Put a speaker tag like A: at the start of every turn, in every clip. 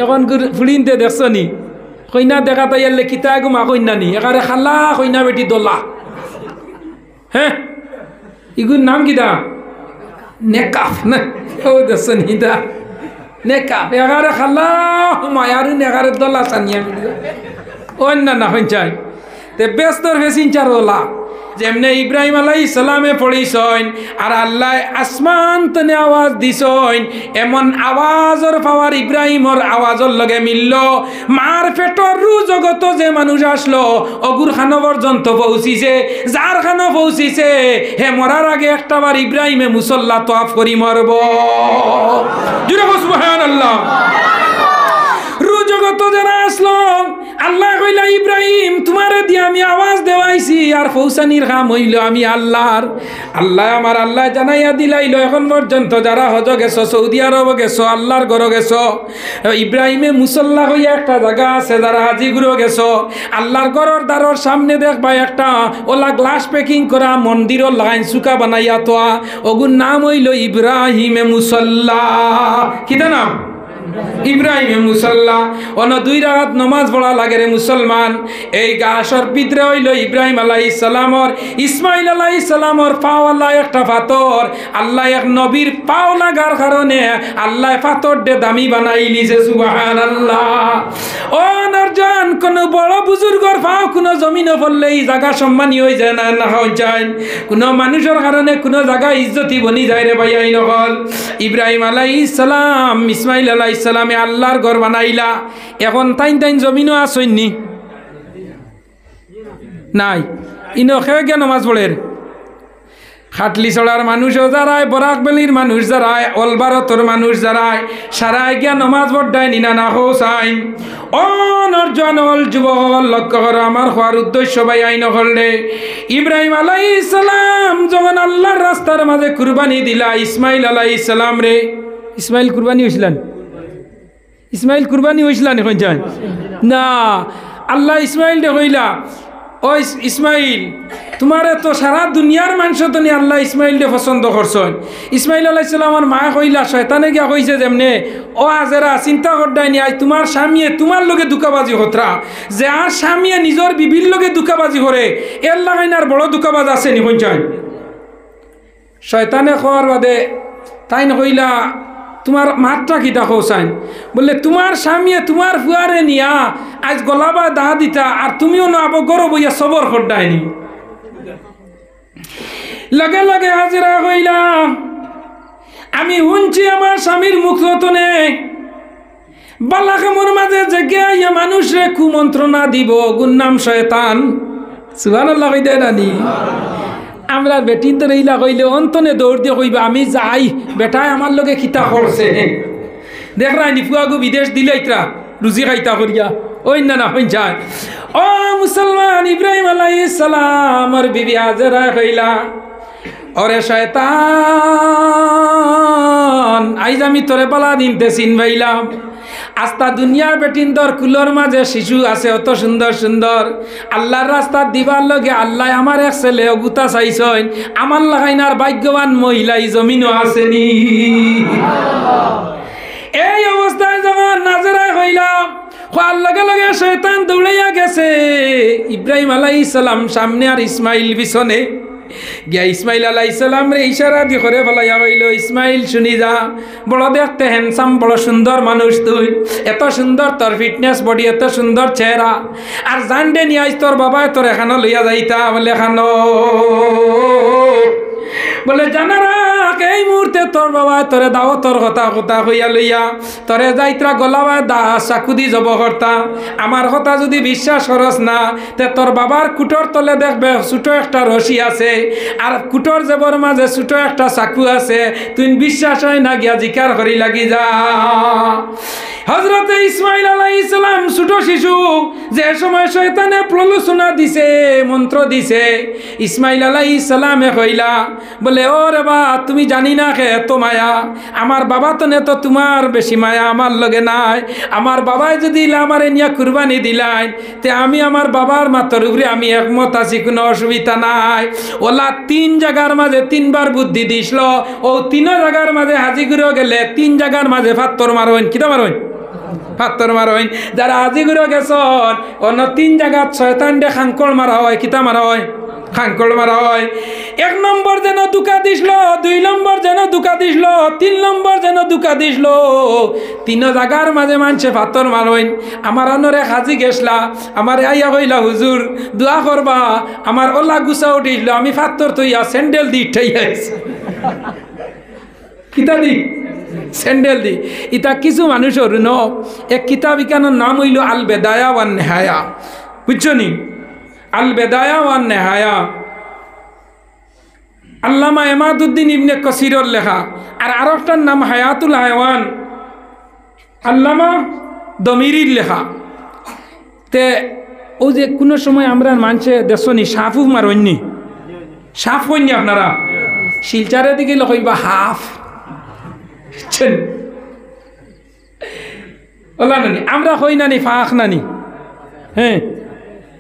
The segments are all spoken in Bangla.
A: এখন ফুড়িনতে দেখছ নি কইনা দেখা তাই এলে কিতা গুমা কইনা নি একারে খালা কইনা বেটি দোলা হ্যাঁ ইগুর নাম কিতা নেকাফ না ও দেখছ নি দা নেকাফ একারে খালা মায়ারু নেকারে দোলা সানিয়া মিলি অন্য না হইন তে বেস্তর ফেসিন চার দোলা যেমনে ইব্রাহিম আলাইহিস সালামে পড়িছইন আর আল্লাহ আসমান তনে আওয়াজ দিছইন এমন আওয়াজর পাওয়ার ইব্রাহিমর আওয়াজর লগে মিলল মার পেটর রু জগত যে মানুষ আসলো অগুর খানো পর্যন্ত পৌঁছিছে যার খানো পৌঁছিছে হে মরার আগে একটাবার ইব্রাহিমে মুসল্লা তোয়াফ করি মরব জুরে সুবহানাল্লাহ রু জগত যারা আসলো আল্লাহ কইলা ইব্রাহিম তোমারে দিয়ে আমি আওয়াজ দেওয়াইছি আর ফৌসানির কাম হইল আমি আল্লাহর আমার আল্লাহ জানাইয়া দিলাইল এখন পর্যন্ত যারা হজ গেছো সৌদি আরব গেছো আল্লাহর ঘর গেছো ইব্রাহিমে মুসল্লা হইয়া একটা জায়গা আছে যারা হাজিগুড়ো গেছো আল্লাহর ঘরের দ্বারের সামনে দেখবা একটা ওলা গ্লাস প্যাকিং করা মন্দিরও লাইন সুকা বানাইয়া তোয়া ওগুর নাম হইল ইব্রাহিমে মুসল্লা কিতা নাম ইব্রাহিমে মুসল্লা অন্য 2 রাকাত নামাজ পড়া লাগে রে মুসলমান এই গাছর ভিতরে হইল ইব্রাহিম আলাইহিস সালামর ইসমাইল আলাইহিস সালামর পাওয়ালা একটা পাথর আল্লাহ এক নবীর পাও লাগার কারণে আল্লাহ পাথর দে দামি বানাই লিছে সুবহানাল্লাহ ও নরজান কোন বড় বুজুর্গর পাও কোন জমিনে পড়লে এই জায়গা সম্মানী হই যায় না না হই যায় কোন মানুষের কারণে কোন জায়গা ইজ্জতি বনি যায় রে ভাই আই নকল ইব্রাহিম আলাইহিস সালাম ইসমাইল আলাইহিস সালামে আল্লাহর ঘর বানাইলা এখন তাইন জমিনও আসইনি নাই ইনো খেয়ে গিয়া নামাজ পড়ের খাটলি চড়ার মানুষও যারায় বরাকবেলির মানুষ যারায় অলবারতর মানুষ যারায় সারায় গিয়া নামাজ পড়ায় নিনা না হোসাইন ও নরজন অল যুবক লক্ষ্য করো আমার হওয়ার উদ্দেশ্য ভাই আইন করলে ইব্রাহিম আলাইহিস সালাম যখন আল্লাহর রাস্তার মাঝে কুরবানি দিলা ইসমাইল আলাইহিস সালাম রে ইসমাইল কুরবানি হইছিলেন ইসমাইল কুরবানি হইছিলেন এখন যান না আল্লাহ ইসমাইল দে হইলা ও ইসমাইল তোমারে তো সারা দুনিয়ার মানুষ তো নি আল্লাহ ইসমাইল দে পছন্দ করছেন ইসমাইল আলাইহিস সালামের মা কইলা শয়তানে গিয়া কইছে যেমনে ও আজেরা চিন্তা করডাই নি আজ তোমার স্বামীয়ে তোমার লগে দুকাবাজি হতরা যে আর স্বামীয়ে নিজর বিবির লগে দুকাবাজি করে এর লাগাইনার বড় দুকাবাজ আছে নি হইন শয়তানে খাওয়ার বাদে তাই কইলা তোমার মাত্রা কিতা হোসাইন বললে তোমার স্বামীয়ে তোমার ফুয়ারে নিয়া আজ গলাবা দা দিতা আর তুমিও না আবো গরো বইয়া সবর করডাইনি লগে লগে হাজিরা হইলাম আমি শুনছি আমার স্বামীর মুখ রতনে বালাকামর মাঝে জেগে ইয়া মানুষরে কুমন্ত্রণা দিব গুণ নাম শয়তান সুবহানাল্লাহ কইতে নানি আমরা বেটিন তো রইলা কইলে অন্তনে দৌড় দিয়ে কইবা আমি যাই বেটায় আমার লগে খিতা করছে দেখ রাই নিফুয়াগু বিদেশ দিলে ইতরা রুজি খাইতা করিয়া ওই না হইন যায় ও মুসলমান ইব্রাহিম আলাইহিস সালাম বিবি হাজেরা কইলা ওরে শয়তান আইজ আমি তোরে বালা দিনতে চিনবাইলাম আস্তা দুনিয়ার বেটিন্দর কুলোর মাঝে শিশু আছে অত সুন্দর সুন্দর আল্লাহর রাস্তা দিবার লগে আল্লাহ আমার এক ছেলে অগুতা চাইছেন আমার লাগাইনার ভাগ্যবান মহিলাই জমিনও আসেনি এই অবস্থায় যখন নাজেরায় হইলাম হওয়ার লগে লগে শয়তান দৌড়াইয়া গেছে ইব্রাহিম আলাইহিস সালাম সামনে আর ইসমাইল পিছনে গিয়া ইসমাইল আলাইহিস সালাম রে ইশারা দিয়ে করে ফেলাইয়া কইল ইসমাইল শুনি যা বড় দেখতে হ্যান্ডসাম বড় সুন্দর মানুষ তুই এত সুন্দর তোর ফিটনেস বডি এত সুন্দর চেহারা আর জানডে নিয়ে আইস তোর বাবা তোর এখানো লইয়া যাইতা বলে এখানো বলে জানারা এই মুহূর্তে তোর বাবা তোরে দাও তোর কথা কথা হইয়া লইয়া তোরে যাইত্রা গলাবা দা চাকুদি জব কর্তা আমার কথা যদি বিশ্বাস করস না তে তোর বাবার কুটোর তলে দেখবে ছোট একটা রশি আছে আর কুটোর জবর মাঝে ছোট একটা চাকু আছে তুই বিশ্বাস হয় না গিয়া জিকার করি লাগি যা হযরতে ইসমাইল আলাইহিস সালাম ছোট শিশু যে সময় শয়তানে প্রলোচনা দিছে মন্ত্র দিছে ইসমাইল আলাইহিস সালামে কইলা বলে ও রে বা তুমি জানি না কে এত মায়া আমার বাবা তো নে তো তোমার বেশি মায়া আমার লগে নাই আমার বাবাই যদি আমারে নিয়া কুরবানি দিলাই তে আমি আমার বাবার মাতর উপরে আমি একমত আছি কোনো অসুবিধা নাই ওলা 3 জায়গার মাঝে 3 বার বুদ্ধি দিছলো ও 3 জায়গার মাঝে হাজি করে গেলে 3 জায়গার মাঝে ফাত্তর মারোন কিটা মারোন পাথর মারা হয়। যারা আজি ঘুরে গেছন অন্য 3 জায়গা শয়তান দে খাঙ্কড় মারা হয়, কিতা মারা হয়, খাঙ্কড় মারা হয়। 1 নম্বর যেন দুকা দিসলো, 2 নম্বর যেন দুকা দিসলো, 3 নম্বর যেন দুকা দিসলো। 3 জায়গার মাঝে মানুষে পাথর মারইন। আমার অনরে হাজি গেছলা, আমার আইয়া কইলা হুজুর দোয়া করবা, আমার ওলা গুছা উঠিল, আমি পাথর থইয়া স্যান্ডেল দি ঠাইয়া আইছি। কিতা দি স্যান্ডেল দি। ইতা কিছু মানুষের ন এক কিতাব ইকানোর নাম হইল আল বেদায়া ওয়ান নেহায়া, বুঝছো নি? আল বেদায়া ওয়ান নেহায়া আল্লামা এমাদুদ্দিন ইবনে কসিরর লেখা। আর আরেকটার নাম হায়াতুল হায়াওয়ান, আল্লামা দমিরির লেখা। তে ও যে কোনো সময় আমরা মানুষে দেখনি সাফ মারইনি, সাফ হইনি আপনারা শিলচারের দিকে লইবা হাফ ওলা নানি, আমরা হই নানি ফাঁক নানি, হ্যাঁ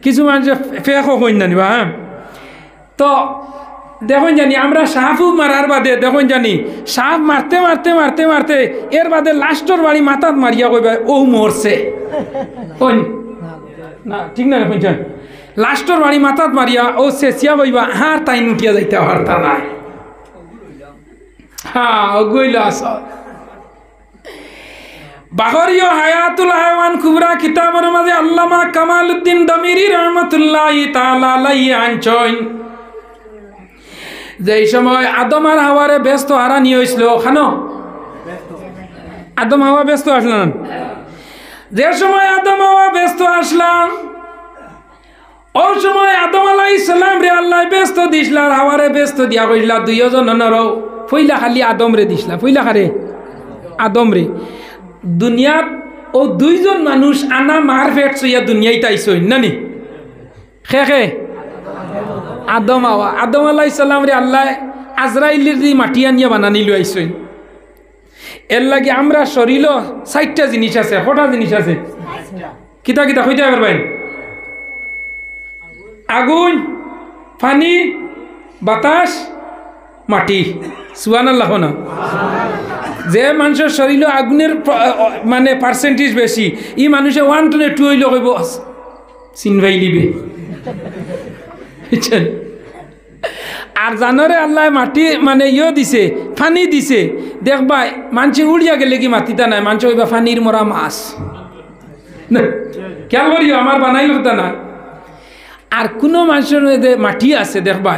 A: কিছু মানুষের ফেকও হই নানি বা। হ্যাঁ তো দেখুন জানি আমরা সাফু মারার বাদে দেখুন জানি সাপ মারতে মারতে মারতে মারতে এর বাদে লাস্টর বাড়ি মাথাত মারিয়া কইবা ও মরছে। না ঠিক না দেখুন জান, লাস্টর বাড়ি মাথাত মারিয়া ও শেষিয়া কইবা হার তাই নুটিয়া যাইতে পারতা না। হ্যাঁ ও গইল আস বাগরিয় হায়াতুল হায়াওয়ান কুবরা কিতাবের মাঝে আল্লামা কামালউদ্দিন দমিরি রহমাতুল্লাহি তাআলা আলাইহি আনছইন যে সময় আদম আর হাওয়ারে ব্যস্ত হারানি হয়েছিল। খানো আদম হাওয়া ব্যস্ত আসলাম, যে সময় আদম হাওয়া ব্যস্ত আসলাম ওই সময় আদম আলাইহিস সালাম রে আল্লাহ ব্যস্ত দিছলা, আর হাওয়ারে ব্যস্ত দিয়া কইলা দুইজন নরও ফইলা খালি আদম রে দিছলা, ফইলা খারে আদম রে। দুনিয়াত ও 2 জন মানুষ আনা মার ফেট সইয়া দুনিয়াইতে আইসইন নানি, খে খে আদম হাওয়া। আদম আলাইহিস সালাম রে আল্লাহ আজরাইলের দি মাটি আনিয়া বানানি লইছইন। এর লাগি আমরা শরীর 60টা জিনিস আছে, কটা জিনিস আছে, কিতা কিতা কইতে পারবেন? আগুন, পানি, বাতাস, মাটি। সুবহানাল্লাহ না? যে মানুষের শরীর আগুনের মানে পার্সেন্টেজ বেশি, ই মানুষে 1 টনে 2 হইলে কইব চিনবাই লিবে। আর জানরে আল্লাহ মাটি মানে ইয়ে দিছে, ফানি দিছে, দেখবা মানুষে উড়িয়া গেলে কি মাটিটা নাই, মানুষ হইবা ফানির মরা মাছ। খেয়াল করিও আমার বানাই হতা না। আর কোনো মানুষের মাটি আছে দেখবা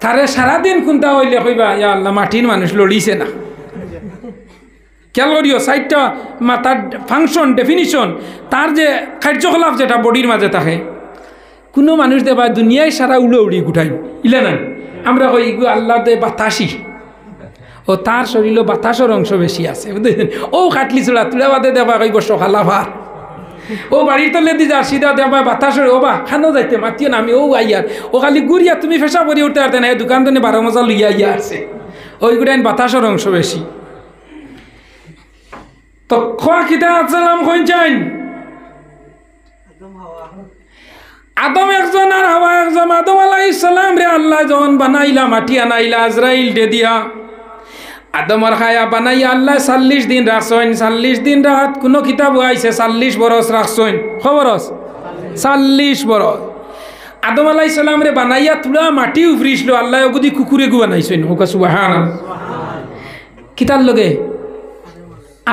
A: তারে সারাদিন কোনটা হইলে কইবা ইয়া আল্লাহ মাটির মানুষ লড়িছে না। খেয়াল করিও 60টা মাথার ফাংশন ডেফিনিশন, তার যে কার্যকলাপ যেটা বডির মাঝে থাকে। কোনো মানুষ দেবা দুনিয়ায় সারা উড়ে উড়ি গুঠাই ইলে না, আমরা কই ইগু আল্লাহ দে বাতাসি, ও তার শরীরে বাতাসের অংশ বেশি আছে বুঝলেন। ও কাটলি চোড়া তুলে বাদে দেবা কইব সকালা ভাত, ও বাড়ির তলে দি যার সিধা দেবা বাতাসের ও বা খানো যাইতে মাতিও না আমি ও আইয়ার ও খালি গুড়িয়া তুমি ফেসা করি উঠতে পারতে না, দোকান তো 12 মজা লইয়া ইয়া আছে, ওইগুলো বাতাসের অংশ বেশি। তো খোয়া কিতা আসসালাম কইন চাইন আদম একজন আর হাওয়া একজন। আদম আলাইহিস সালাম রে আল্লাহ যখন বানাইলা মাটি আনাইলা আজরাইল দে দিয়া আদমর খায়া বানাইয়া আল্লাহ 40 দিন রাখছেন। 40 দিন রাত কোনো কিতাব আইছে 40 বরস রাখছেন, খবরস 40 বরস। আদম আলাইহিস সালাম রে বানাইয়া তুলা মাটি উফরিছিল, আল্লাহ ওগুদি কুকুরে গু বানাইছেন। ওকা সুবহানাল্লাহ। কিতার লগে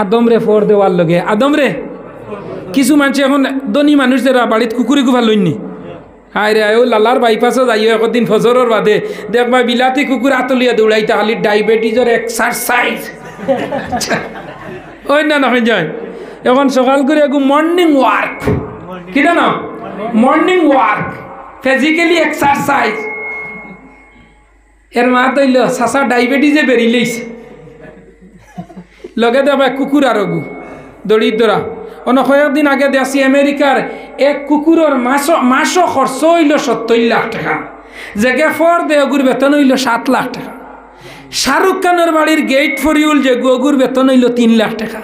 A: আদম রে ফোর দেওয়ার লগে আদম রে। কিছু মানুষ এখন ধনী মানুষ যারা বাড়িত কুকুরে গু ভালোইনি, হায় রে ও লালার বাইপাসও যাইও একদিন ফজরের বাদে দেখবা বিলাতি কুকুর আতলিয়া দৌড়াইতে খালি ডায়াবেটিসের এক্সারসাইজ ওই না না যায়। এখন সকাল করে একটু মর্নিং ওয়ার্ক, কিনা না মর্নিং ওয়ার্ক ফিজিক্যালি এক্সারসাইজ। এর মা তৈল সাসা ডায়াবেটিসে বেরিলেইছে, লগে দেবা কুকুর আর গু দড়িদরা। কয়েকদিন আগে দেখছি আমেরিকার এক কুকুরের মাসও খরচ হইল 70 লাখ টাকা, জায়গা ফর দে অগুর বেতন হইল 7 লাখ টাকা। শাহরুখ খানের বাড়ির গেট ফরিউল যে অগুর বেতন হইল 3 লাখ টাকা।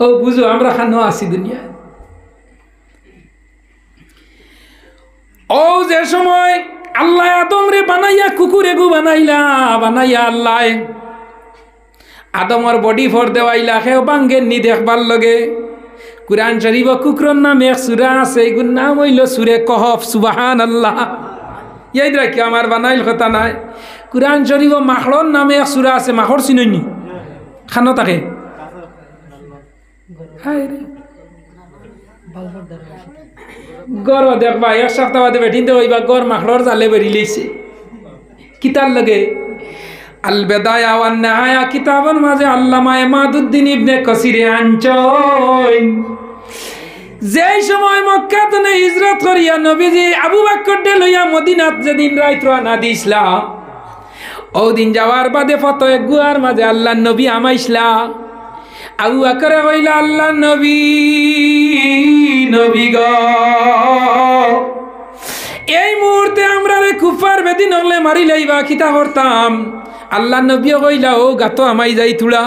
A: ও বুঝো আমরা খানো আছি দুনিয়ায়। ও যে সময় আল্লাহ আদম রে বানাইয়া কুকুরে গু বানাইলা, বানাইয়া আল্লাহ আদমর বডি ফর দেওয়াইলা সেও বাঙ্গের নি দেখবার লগে কুরআন শরীফ কুকরন নামে এক সূরা আছে এগুর নাম হইল সূরা কহফ সুবহানাল্লাহ ইয়াদ রাখি আমার বানাইল কথা নাই কুরআন শরীফ মাখড়র নামে এক সূরা আছে মাখড় চিননি খানো থাকে গড় দেখবা এক সপ্তাহ বাদে বেঠিনতে হইবা গড় মাখড়র জালে বেরি লইছে কিতার লগে আল বেদায়া ওয়ান নিহায়া কিতাবের মাঝে আল্লামা ইমাদউদ্দিন ইবনে কাসির আনচন যেই সময় মক্কা থেকে হিজরত করিয়া নবীজি আবু বকর দে লইয়া মদিনাত যেদিন রাত রওনা দিছলা ও দিন যাওয়ার বাদে ফটো এক গুয়ার মাঝে আল্লাহর নবী আমাইছলা আবু বকর কইলা আল্লাহর নবী নবী গো এই মুহূর্তে আমরা রে কুফার বেদিন হলে মারি লাইবা কিতা করতাম আল্লাহ নবী কইলা ও গাতো আমাই যাই তুলা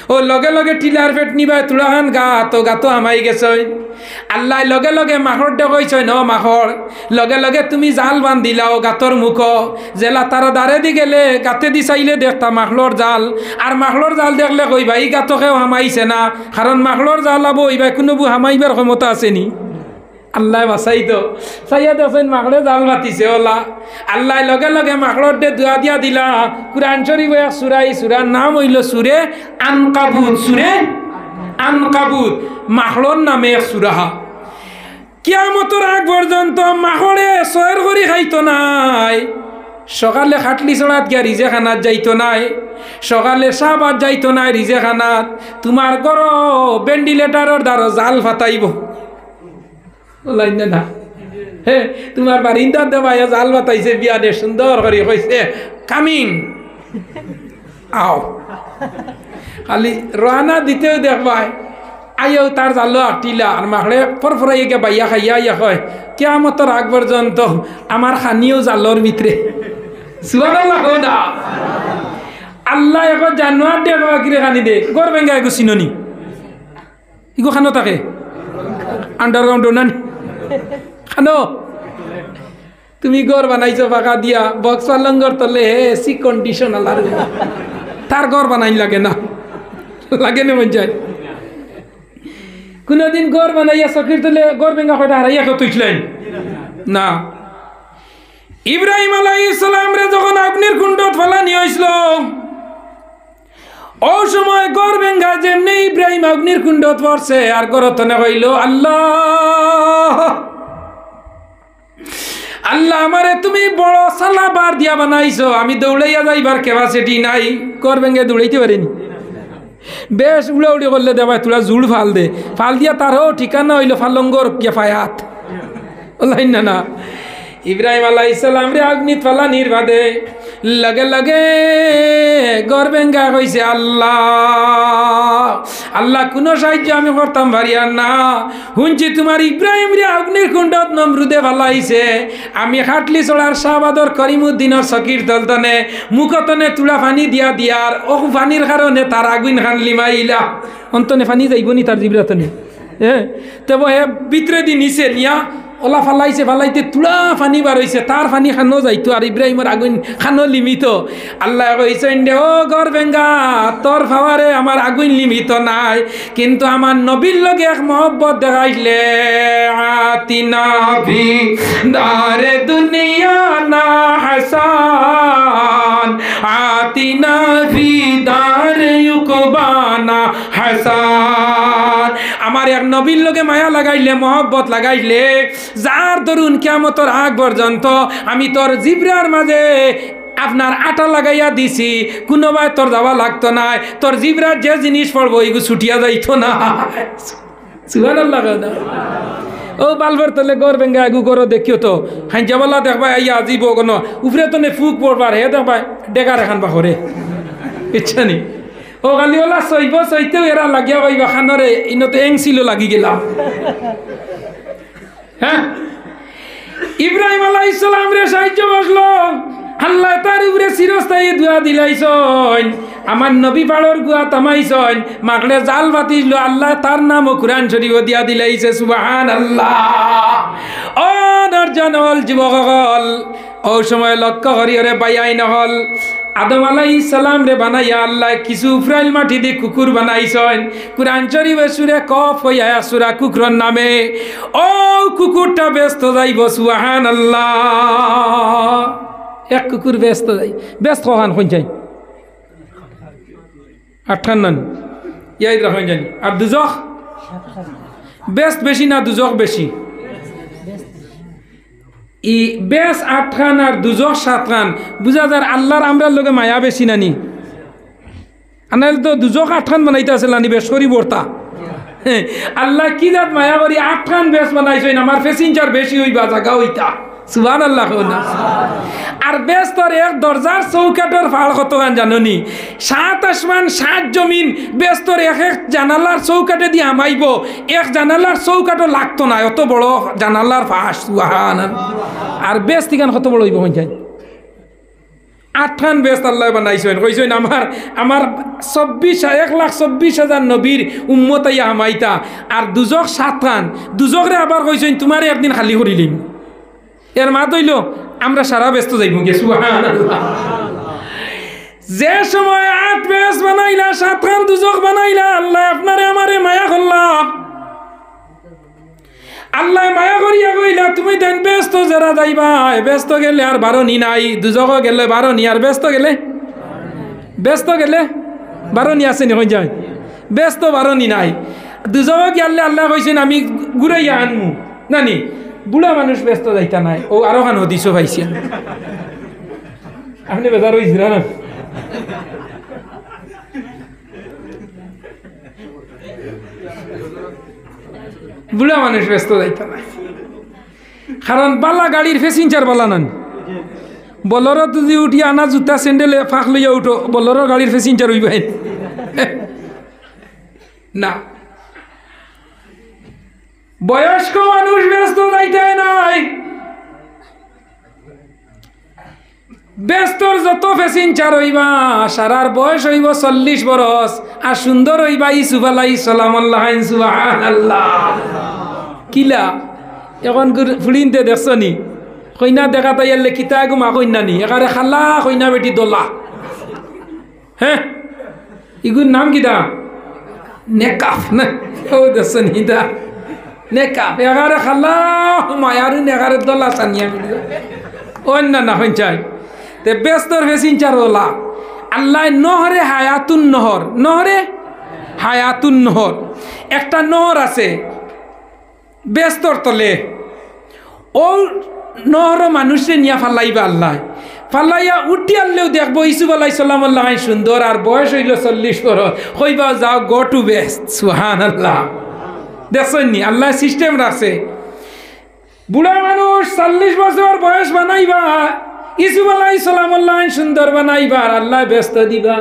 A: ও লগে লগে টিলার পেট নিবা তুলাহান গাতো আমাই গেছে আল্লাহ লগে লগে মাখর দে কইছে ন মাখর লগে লগে তুমি জাল বান্ধিলাও গাতর মুখ জেলা তার দারে দি গেলে গাতে দি চাইলে দেখতা মাখলর জাল আর মাখলর জাল দেখলে কইবা এই গাতকেও হামাইছে না কারণ মাখলর জাল আবো ইবা কোনোবু হামাইবার ক্ষমতা আসেনি আল্লাহ বাসাই তো চাইয়া দেখছেন মাকড়ে জাল বাতিছে ওলা আল্লাহ লগে লগে মাকড়র দে দুয়া দিয়া দিলা কুরআন শরীফ এক সূরা এই সূরার নাম হইল সূরা আনকাবুত সূরা আনকাবুত মাকড়র নামে এক সূরা কিয়ামতের আগ পর্যন্ত মাকড়ে সয়ের করি খাইতো নাই সকালে খাটলি চড়াত গিয়া রিজে খানাত যাইতো নাই সকালে সাবাত যাইতো নাই রিজে খানাত তোমার ঘর ভেন্টিলেটারের দ্বারা জাল ফাটাইব না হে তোমার বারিন্দার দেবাই জাল বাতাইছে বিয়া দে সুন্দর করে কইছে কামিং আও খালি রানা দিতেও দেখবাই আইও তার জালো আটিলা আর মাখড়ে ফরফরাই গে বাইয়া খাইয়া ইয়া হয় কিয়ামতের আগ পর্যন্ত আমার খানিও জালোর ভিতরে সুবহানাল্লাহ না আল্লাহ এখন জানোয়ার দে বাবা কিরে খানি দে গর বেঙ্গা এগো চিননি ইগো খানো থাকে আন্ডারগ্রাউন্ড নানি খানো তুমি ঘর বানাইছো ফাঁকা দিয়া বক্স পালঙ্গর তলে এসি কন্ডিশন আলার তার ঘর বানাই লাগে না মন যায় কোনদিন ঘর বানাইয়া চকির তলে ঘর ভেঙা কয়টা হারাইয়া কেউ তুইছিলেন না ইব্রাহিম আলাইহিস সালাম রে যখন অগ্নির কুণ্ডত ফেলানি হয়েছিল ও সময় ঘর ভেঙ্গা যেমনি ইব্রাহিম অগ্নির কুণ্ডত পড়ছে আর গরতনে কইল আল্লাহ আল্লাহ আমারে তুমি বড় সালাবার দিয়া বানাইছো আমি দৌড়াইয়া যাইবার ক্যাপাসিটি নাই ঘর ভেঙ্গে দৌড়াইতে পারিনি বেশ উড়াউড়ি করলে দেবাই তোরা জুড় ফাল দিয়া তারও ঠিকানা হইল ফালঙ্গর গেফায়াত বললেন না ইব্রাহিম আলাইহিস সালাম রে অগ্নিত ফালানির বাদে লগে লগে ঘর ভেঙ্গা কইছে আল্লাহ কোনো সাহায্য আমি করতাম পারিয়ার না শুনছি তোমার ইব্রাহিম রে অগ্নির কুণ্ডত নমরুদে ফালাইছে আমি খাটলি চড়ার শাহবাদর করিমউদ্দিনের চকির তলতনে মুখতনে তুলা পানি দিয়ার ও পানির কারণে তার আগুন খান লিমাইলা অন্তনে পানি যাইবনি তার জিব্রাতনে তবে হে ভিতরে দি নিচে নিয়া ওলা ফালাইতে তুলা ফানি বার হয়েছে তার ফানি খানো যাইতো আর ইব্রাহিমের আগুন খানো লিমিত আল্লাহ কইছেন দে ও ঘর ভেঙ্গা তোর ফাওয়ারে আমার আগুন লিমিত নাই কিন্তু আমার নবীর লগে এক মহব্বত দেখাইলে আতিনা ভি দারে দুনিয়া না হাসান আতিনা ভি দারে উকবানা হাসান আমার এক নবীর লগে মায়া লাগাইলে মহব্বত লাগাইলে যার দরুন কিয়ামতের আগ পর্যন্ত আমি তোর জিব্রার মাঝে আপনার আটা লাগাইয়া দিছি কোনোবাই তোর যাওয়া লাগতো না তোর জিব্রার যে জিনিস পড়বো এগুলো ছুটিয়া যাইতো না সুবহানাল্লাহ ও বালবার তলে গর বেঙ্গা আগু গর দেখিও তো হাই যাবলা দেখবা আইয়া আজিব কোনো উপরে তো নে ফুক পড়বার হে দেখবা ডেগার এখান বাহরে ইচ্ছা নেই ও গালি ওলা সইতেও এরা লাগিয়া পাইবা খানরে ইনতে এংছিল লাগি গেলাম হ্যাঁ ইব্রাহিম আলাইহিস সালাম রে সাহায্য বসলো আল্লাহ তার উপরে চিরস্থায়ী দোয়া দিলাইছন আমার নবী পাড়র গুয়া তামাইছন মাকড়ে জাল বাতিল আল্লাহ তার নামও কুরআন শরীফ দিয়া দিলাইছে সুবহানাল্লাহ ও নরজনল যুবকল ও সময় লক্ষ্য করিয়রে বাইয়াই নহল আদম আলাইহিস সালাম রে বানাইয়া আল্লাহ কিছু উফরাইল মাটি দিয়ে কুকুর বানাইছেন। কুরআন শরীফে সূরা কফ হইয়া সূরা কুকুরের নামে ও কুকুরটা ব্যস্ত যাইব সুবহানাল্লাহ। এক কুকুর ব্যস্ত যাই ব্যস্ত হন কোন যাই 58 ইয়াদ রাখেন জানি। আর দুজখ ব্যস্ত বেশি না দুজখ বেশি? ই বেশ 8 খান আর দুজখ 7 খান বুঝা যার আল্লাহর আমরার লগে মায়া বেশি নানি। আনাল তো দুজখ 8 খান বানাইতে আছে নানি বেশ করি বর্তা। আল্লাহ কি জাত মায়া করি 8 খান বেশ বানাইছে আমার প্যাসেঞ্জার বেশি হইবা জায়গা হইতা সুবহানাল্লাহ। আর বেশ তোর এক দরজার চৌকাটের ফাল কত গান জাননি? 7 আসমান 7 জমিন বেশ তোর এক এক জানালার চৌকাটে দিয়ে আমাইব, এক জানালার চৌকাটও লাগতো না অত বড় জানালার ফাঁস সুবহানাল্লাহ। আর বেশ তিকান কত বড় হইব কইছেন 8 খান বেশ আল্লাহ বানাইছেন। কইছেন আমার 1,24,000 নবীর উম্মত আইয়া আমাইতা। আর দুজক 7 খান দুজকরে আবার কইছেন তোমারে একদিন খালি করিলিম। এর মা তৈল আমরা সারা ব্যস্ত যাইব গে সুবহানাল্লাহ। যে সময় 8 বেশ বানাইলা 7 খান দুজক বানাইলা আল্লাহ আপনারে আমারে মায়া করলা। আল্লাহ মায়া করিয়া কইলা তুমি দেন ব্যস্ত যারা যাইবা ব্যস্ত গেলে আর বারণী নাই, দুজক গেলে বারণী আর ব্যস্ত গেলে বারণী আছে নি কই যায় ব্যস্ত বারণী নাই। দুজক গেলে আল্লাহ কইছেন আমি ঘুরাইয়া আনমু নানি। বুড়া মানুষ ব্যস্ত যাইতা নাই ও আরো খান হদিসও পাইছে আপনি বেজার হয়েছিল না। বুড়া মানুষ ব্যস্ত যাইতা নাই কারণ বালা গাড়ির প্যাসেঞ্জার বালা নান। বলরো যদি উঠি আনা জুতা স্যান্ডেলে ফাঁক লইয়া উঠো বলরো গাড়ির প্যাসেঞ্জার হইবেন না। বয়স্ক মানুষ ব্যস্ত যাইতে নাই। ব্যস্তর যত প্যাসেঞ্জার হইবা সারার বয়স হইব 40 বরস আর সুন্দর হইবা ইউসুফ আলাইহিস সালাম সুবহানাল্লাহ। কিলা এখন ফুলিনতে দেখছনি কইনা দেখা তাই এলে কিতা গুমা কইনা নি একারে খালা কইনা বেটি দোলা। হ্যাঁ ইগুর নাম কিতা নেকাফ না ও দেখছনি দা নেকাফ একারে খালা মায়ারু নেকারে দোলা সানিয়া অন্য না হইন তে ব্যস্তর প্যাসেঞ্জার দোলা। আল্লাহ নহরে হায়াতুন নহরে হায়াতুন নহর একটা নহর আছে ব্যস্তর তলে ও নহর মানুষে নিয়া ফালাইবা আল্লাহ ফালাইয়া উঠি আনলেও দেখবো ইউসুফ আলাইহিস সালাম আল্লাহ সুন্দর আর বয়স হইল 40 বছর কইবা যাও গো টু বেস্ট সুবহানাল্লাহ। দেখছনি আল্লাহ সিস্টেম রাখছে। বুড়া মানুষ 40 বছর বয়স বানাইবা ইউসুফ আলাইহিস সালাম আল্লাহ সুন্দর বানাইবা আর আল্লাহ ব্যস্ত দিবা।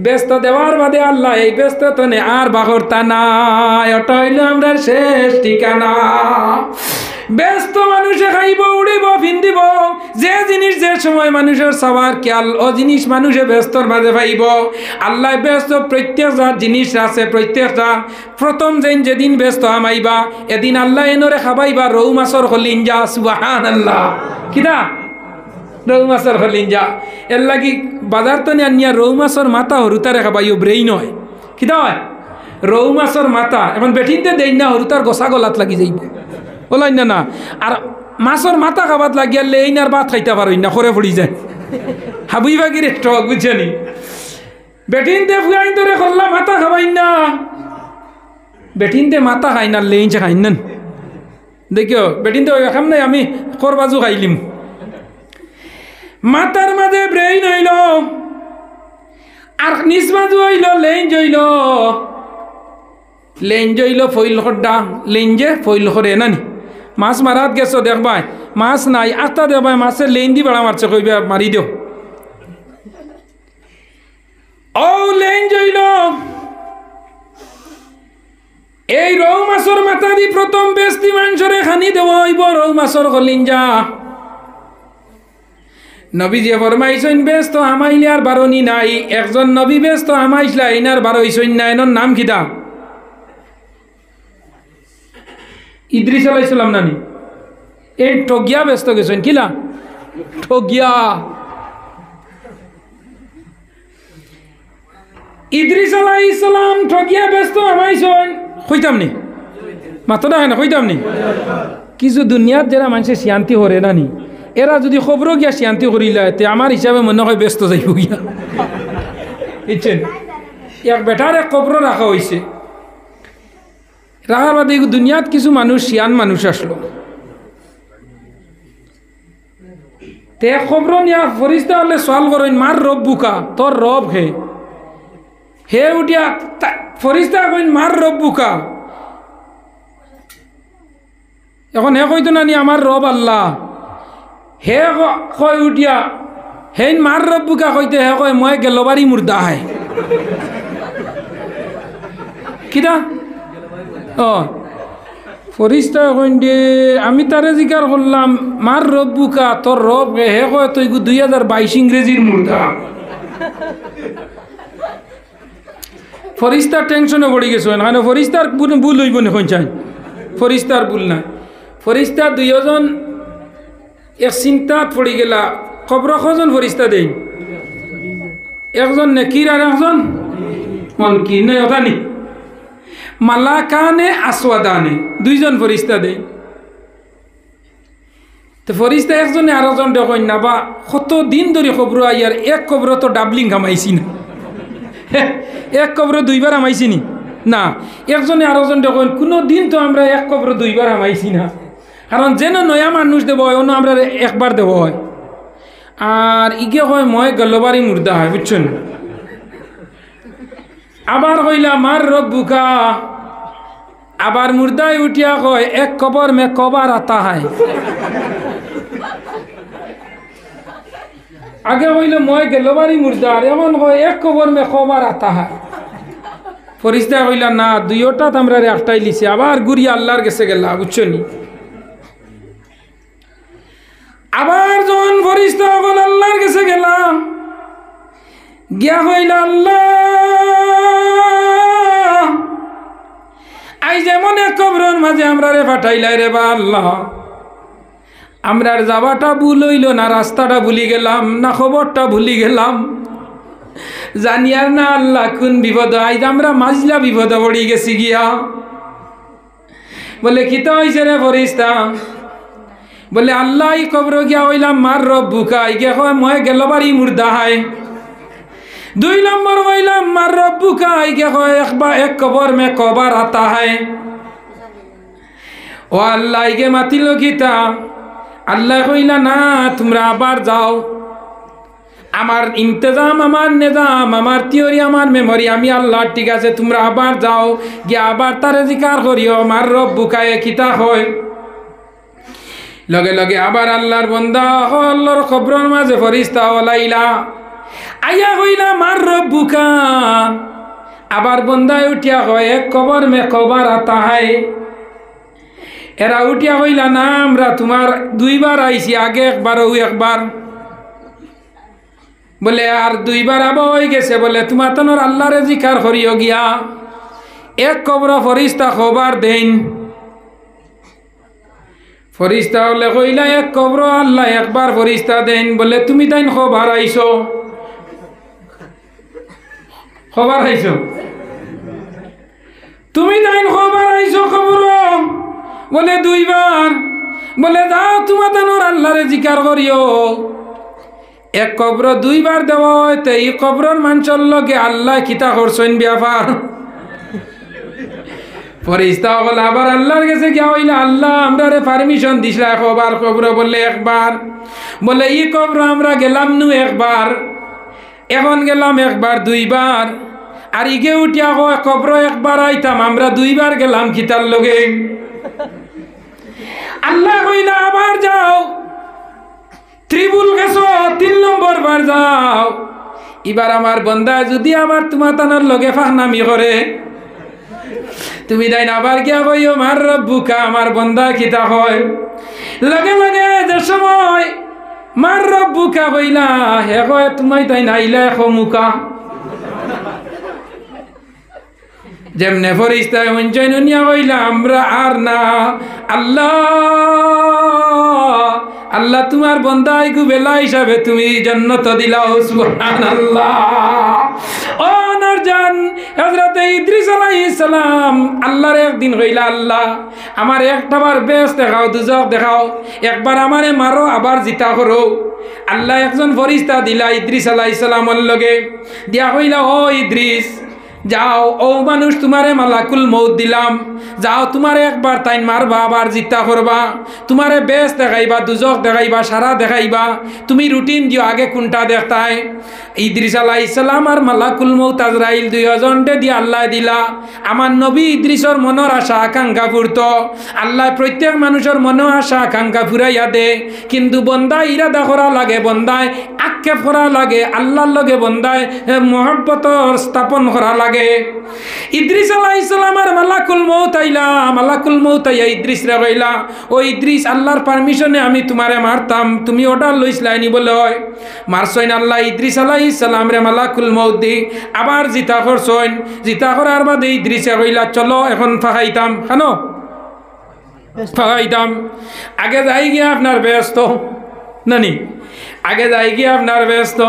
A: ব্যস্ত দেওয়ার বাদে আল্লাহ এই ব্যস্ত তনে আর বাহরতা নাই ওটা হইল আমরা শেষ ঠিকানা। ব্যস্ত মানুষে খাইব উড়িব ফিন্দিব যে জিনিস যে সময় মানুষের সবার খেয়াল ও জিনিস মানুষে ব্যস্তর মাঝে পাইব। আল্লাহ ব্যস্ত প্রত্যেকটা জিনিস আছে প্রত্যেকটা প্রথম যেদিন ব্যস্ত আমাইবা এদিন আল্লাহ এনরে খাবাইবা রৌ মাছর খলিঞ্জা সুবহানাল্লাহ। কিনা রৌ মাছর খলিঞ্জা এর লাগি বাজার তো নিয়া রৌ মাছর মাথা হরুতারে খাবাইও ব্রেইন হয় কিনা হয় রৌ মাছর মাথা এখন বেঠিনতে দেই না হরুতার গোসা গলাত লাগি যাইব ওলাই না আর মাছর মাথা খাবাত লাগিয়ালে এই আর ভাত খাইতে পারই না খরে পড়ি যায় হাবুই বাগির টক বুঝছেনি। বেঠিনতে ফুয়াইন ধরে করলা মাথা খাবাই না বেঠিনতে মাথা খাই না লেইনছে খাই না দেখিও বেঠিনতে খাম নাই আমি খর বাজু খাইলিম। মাথার মাঝে ব্রেইন হইল আর নিজ বাজু হইল লেঞ্জ হইল ফইল খড্ডা লেঞ্জে ফইল করে নানি। মাছ মারাত গেছো দেখবাই মাছ নাই আস্তা দেবাই মাছের লেন দি বেড়া মারছে কইবে মারি দিও ও লেন জইল এই রৌ মাছর মাথা দি প্রথম বেস্তি মাংসরে খানি দেব হইব রৌ মাছর কলিঞ্জা। নবীজি ফরমাইছেন ব্যস্ত আমাইলে আর বারণী নাই। একজন নবী ব্যস্ত আমাইছলা ইনার বারইছেন না এনর নাম কিতা ইদ্রিস আলাইহিস সালাম নানি। এই ঠগিয়া ব্যস্ত গেছেন কিলা ঠগিয়া ইদ্রিস আলাইহিস সালাম ঠকিয়া ব্যস্ত আমাইছন কইতাম নি মাত্র না না কইতাম নি কিছু দুনিয়াত যারা মানুষের শান্তি হরে না নি এরা যদি খবর গিয়া শান্তি করিলা তে আমার হিসাবে মনে হয় ব্যস্ত যাইব গিয়া বুঝছেন এক বেটার এক কবর রাখা হয়েছে রাখার বাদে দুনিয়াত কিছু মানুষ শিয়ান মানুষ আসলো তে খবর নিয়া ফরিস্তা হলে সওয়াল করেন মার রব বুকা তোর রব হে উঠিয়া ফরিস্তা কইন মার রব বুকা এখন হে কইতো না নি আমার রব আল্লাহ হে কয় উঠিয়া হেন মার রব বুকা কইতে হে কয় মই গেলবারি মুর্দা হয় কিটা ফরিস্তা কইন দে আমি তারে জিকার করলাম মার রব বুকা তোর রব হে কয় তুই 2022 ইংরেজির মুর্দা ফরিস্তার টেনশনে পড়ে গেছে না ফরিস্তার ভুল হইব না চাই ফরিস্তার ভুল না ফরিস্তা দুইজন এক চিন্তাত পড়ে গেলা খবর কজন ফরিস্তা দেই একজন নেকির আর একজন মনকির না ওটা নি মালাকানে আসওয়াদানে দুইজন ফরিস্তা দেই তো ফরিস্তা একজনে আর একজন দেখেন না বা কত দিন ধরে খবর আইয়ার এক খবর তো ডাবলিং কামাইছি না এক কবর দুইবার আমাইছি নি না একজনে আরেকজন দেখেন কোনো দিন তো আমরা এক কবর দুইবার আমাইছি না কারণ যেন নয়া মানুষ দেব হয় অন্য আমরা একবার দেব হয় আর ইগে হয় মই গলবারি মুর্দা হয় বুঝছেন আবার কইলা মার রব বুকা আবার মুর্দায় উঠিয়া কয় এক কবর মে কবার আতা হয় আগে হইলে মই গেলবারি মুর্দার এমন হয় এক কবর মে খবর আতা হয় ফরিস্তা কইলা না দুইটাত আমরা একটাই লিছি আবার গুড়ি আল্লাহর কাছে গেলা বুঝছো নি আবার যখন ফরিস্তা বল আল্লাহর কাছে গেলাম গিয়া হইলা আল্লাহ আই যেমন এক কবরের মাঝে আমরা রে পাঠাইলাই রে বা আল্লাহ আমরার যাবাটা ভুল হইল না রাস্তাটা ভুলি গেলাম না খবরটা ভুলি গেলাম জানি আর না আল্লাহ কোন বিপদ আইজ আমরা মাঝলা বিপদ পড়ি গেছি গিয়া বলে কিতা হয়েছে রে ফরিস্তা বলে আল্লাহ এই কবর গিয়া হইলাম মার রব বুকা গিয়া হয় মই গেলবারি মুর্দা হয় 2 নম্বর হইলাম মার রব বুকা গিয়া হয় একবার এক কবর মে কবার আতা হয় ও আল্লাহ গে মাতিল গীতা আল্লাহ কইলা না তোমরা আবার যাও আমার ইন্তজাম আমার নিজাম আমার থিওরি আমার মেমোরি আমি আল্লাহ ঠিক আছে তোমরা আবার যাও গিয়ে আবার তারে জিকার করিও মার রব বুকায়ে কিতা হয় লগে লগে আবার আল্লাহর বান্দা আল্লাহর খবরের মাঝে ফরিস্তা ওলাইলা আইয়া কইলা মার রব বুকা আবার বান্দায় উঠিয়া হয় এক কবর মে কবার আতা হয় এরা উঠিয়া কইলা না আমরা তোমার দুইবার আইছি আগে একবার ওই একবার বলে আর দুইবার আবার হয়ে গেছে বলে তোমার তনর আল্লাহরে জিকার করিও গিয়া এক কবর ফরিস্তা খবর দেন ফরিস্তা হলে কইলা এক কবর আল্লাহ একবার ফরিস্তা দেন বলে তুমি তাইন খবর আইছো খবর আইছো তুমি তাইন খবর আইছো খবর বলে দুইবার বলে যাও তোমার তনর আল্লাহরে জিকার করিও এক কবর দুইবার দেওয়া হইতে এই কবরের মানুষের লগে আল্লাহ কিতা করছেন ব্যাপার ফরিস্তা হল আবার আল্লাহর কাছে গিয়া হইলা আল্লাহ আমরা রে পারমিশন দিছিলা একবার কবর বললে একবার বলে এই কবর আমরা গেলাম নু একবার এখন গেলাম একবার দুইবার আর ইগে উঠিয়া কবর একবার আইতাম আমরা দুইবার গেলাম কিতার লগে আল্লাহ কইলা আবার যাও ত্রিবুল গেছো 3 নম্বর বার যাও এবার আমার বন্দা যদি আবার তোমার তানার লগে ফাহনামি করে তুমি দাইন আবার গিয়া কইও মার রব বুকা আমার বন্দা কিতা হয় লগে লগে যে সময় মার রব বুকা কইলা হে কয় তুমি তাই নাইলা খমুকা যেমনে ফরিস্তায় মঞ্চাইন নিয়া কইলা আমরা আর না আল্লাহ আল্লাহ তোমার বন্দাই বেলা হিসাবে তুমি জান্নাত দিলাও সুবহানাল্লাহ। ও নরজান হযরত ইদ্রিস আলাইহিস সালাম আল্লাহর একদিন কইলা, আল্লাহ আমার একটাবার বেশ দেখাও, দুজক দেখাও, একবার আমারে মারো আবার জিতা করো। আল্লাহ একজন ফরিস্তা দিলা ইদ্রিস আলাইহিস সালামের লগে, দিয়া কইলা, ও ইদ্রিস যাও, ও মানুষ তোমারে মালাকুল মউত দিলাম, যাও তোমারে একবার তাইন মারবা আবার জিতা করবা, তোমারে বেশ দেখাইবা, দুজক দেখাইবা, সারা দেখাইবা, তুমি রুটিন দিও আগে কোনটা দেখতাই। ইদ্রিস আলাইহিস সালাম আর মালাকুল মউত আজরাইল দুইজনটে দিয়ে আল্লাহ দিলা। আমার নবী ইদ্রিসর মনের আশা আকাঙ্ক্ষা ফুরত, আল্লাহ প্রত্যেক মানুষের মনে আশা আকাঙ্ক্ষা ফুরাইয়া দে, কিন্তু বন্দায় ইরাদা করা লাগে, বন্দায় আক্ষেপ করা লাগে, আল্লাহর লগে বন্দায় মহব্বতর স্থাপন করা লাগে। ইদ্রিস আলাইহিস সালাম আর মালাকুল মউত আইলা, মালাকুল মউত আইয়া ইদ্রিস রে কইলা, ও ইদ্রিস আল্লাহর পারমিশনে আমি তোমারে মারতাম, তুমি অর্ডার লইছলাই নি বলে হয় মারছইন। আল্লাহ ইদ্রিস আলাইহিস সালাম রে মালাকুল মউত দি আবার জিতা করছইন। জিতা করার বাদে ইদ্রিসে কইলা, চলো এখন ফাঁকাইতাম, খানো ফাঁকাইতাম, আগে যাই গিয়া আপনার ব্যস্ত নানি, আগে যাই গিয়া আপনার ব্যস্ত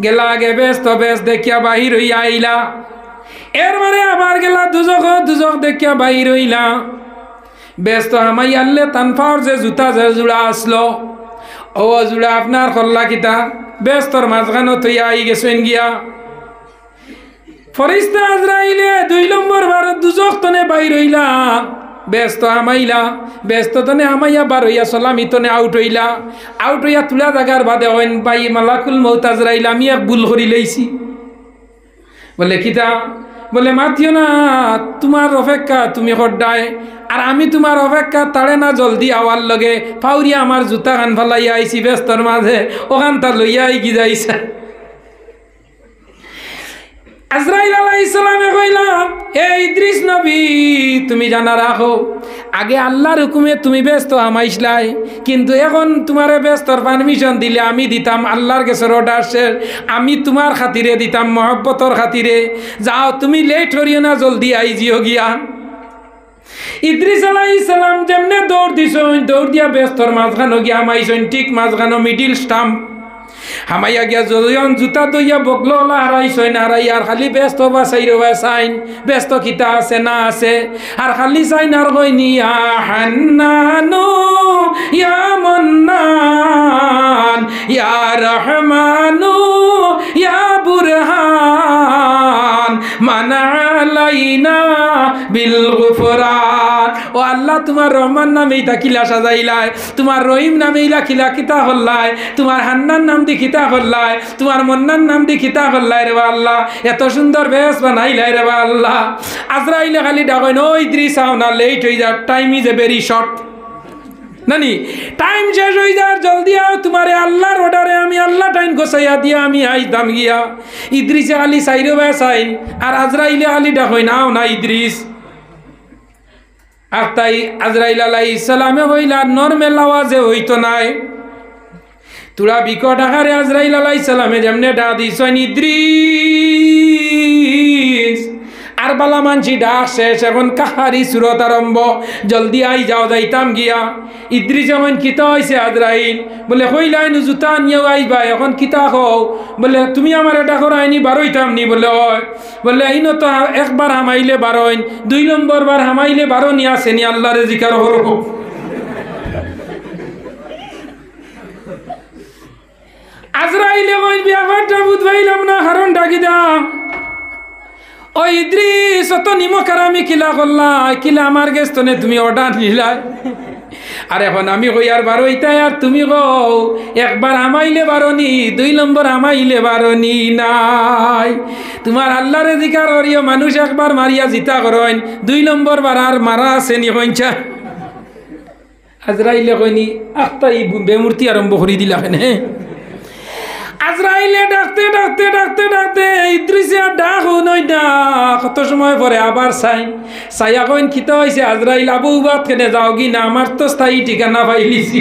A: গেলা, আগে ব্যস্ত বেশ দেখিয়া বাহির হইয়া আইলা, এর মানে আবার গেলা দুজক, দুজক দেখিয়া বাহির হইলা, ব্যস্ত হামাই আনলে তানফার যে জুতা যে জোড়া আসলো, ও জোড়া আপনার কল্লা কিতা ব্যস্তর মাঝখানো তৈয়া আই গেছেন গিয়া। ফরিস্তা আজরাইলে 2 নম্বর বার দুজক তনে বাহির হইলা, ব্যস্ত হামাইলা, ব্যস্ত তনে হামাইয়া বার হইয়া সলামি তনে আউট হইলা, আউট হইয়া তুলা জাগার বাদে হইন বাই মালাকুল মউত আজরাইল আমি এক ভুল করি লইছি। বলে কিতা? বলে মাতিও না, তোমার অপেক্ষা তুমি হড্ডায়, আর আমি তোমার অপেক্ষা তাড়ে না, জলদি আওয়ার লগে ফাউরিয়া আমার জুতা খান ফালাইয়া আইছি ব্যস্তর মাঝে, ওখান তা লইয়া আই কি যাইছা। আজরাইল আলাইহিস সালামে কইলা, হে ইদ্রিস নবী তুমি জানা রাখো, আগে আল্লাহর হুকুমে তুমি ব্যস্ত আমাইছলাই, কিন্তু এখন তোমারে ব্যস্তর পারমিশন দিলে আমি দিতাম, আল্লাহর কাছে অর্ডার শেষ, আমি তোমার খাতিরে দিতাম, মহব্বতর খাতিরে, যাও তুমি লেট করিও না, জলদি আই জিও গিয়া। ইদ্রিস আলাইহিস সালাম যেমনে দৌড় দিছইন, দৌড় দিয়া ব্যস্তর মাঝখানো গিয়া আমাইছইন, ঠিক মাঝখানো মিডিল স্টাম্প হামাইয়া গিয়া যজন জুতা দইয়া বগলো হারাইছইন, হারাই আর খালি ব্যস্ত বা চাইন ব্যস্ত কিতা আছে না আছে, আর খালি চাইন আর কইনি ইয়া হান্নানু ইয়া মান্নান ইয়া রহমানু ইয়া বুরহান মানা আলাইনা বিল গুফরান। ও আল্লাহ তোমার রহমান নামে ইতা কিলা সাজাইলাই, তোমার রহিম নামে ইলা কিলা কিতা হল্লাই, তোমার হান্নান নাম দি কিতা হল্লাই, তোমার মন্নান নাম দি কিতা হল্লাই রে আল্লাহ, এত সুন্দর বেশ বানাইলাই রে আল্লাহ। আজরাইলে খালি ডাকইন, ও ইদ্রিস আও না, লেট হই যা, time is a very short নানি, টাইম শেষ হয়ে যার, জলদি আও, তোমারে আল্লাহর অর্ডারে আমি আল্লাহ টাইম গোসাইয়া দিয়া আমি আইতাম গিয়া। ইদ্রিসে আলী সাইরো বেসাইন, আর আজরাইলে আলী ডাকইন, আও না ইদ্রিস। আর তাই আজরাইল আলাইহিস সালামে হইলা নরমাল আওয়াজে হইতো নাই, তুরা বিকট আকারে আজরাইল আলাইহিস সালামে যেমনে ডাক দিছইন ইদ্রিস, আর বালা মানছি ডাক শেষ, এখন কাহারি সুরত আরম্ভ, জলদি আই যাও, যাইতাম গিয়া। ইদ্রিস যেমন কিতা হয়েছে আজরাইল, বলে হইলাইন জুতা নিয়েও আইবা, এখন কিতা হও, বলে তুমি আমার এটা করাইনি বারোইতাম নি, বলে হয়, বলে এই তো একবার হামাইলে বারোইন, 2 নম্বর বার হামাইলে বারো নিয়ে আসেনি, আল্লাহরে জিকার হরব। আজরাইলে কই ব্যাপারটা বুঝবাইলাম না, কারণ ডাকি দাম, ও ইদ্রিস অত নিমক আর আমি কিলা করলাম, কিলা আমার গেস্তনে তুমি অর্ডার নিলাই, আর এখন আমি কই আর বারোইতাই, আর তুমি কও একবার আমাইলে বারোনি, 2 নম্বর আমাইলে বারোনি নাই। তোমার আল্লাহরে জিকার করিও, মানুষ একবার মারিয়া জিতা করেন, 2 নম্বর বার আর মারা আছে নি কইছা। আজরাইলে কইনি আখতাই বেমূর্তি আরম্ভ করি দিলা কেন? আজরাইলে ডাকতে ডাকতে ডাকতে ডাকতে ইদ্রিসে ডাক নই ডাক, কত সময় পরে আবার সাইয়া কইন কিতা হয়েছে? আজরাইল আবু বাদ কেনে যাও কি না, আমার তো স্থায়ী ঠিকানা পাইলিছি।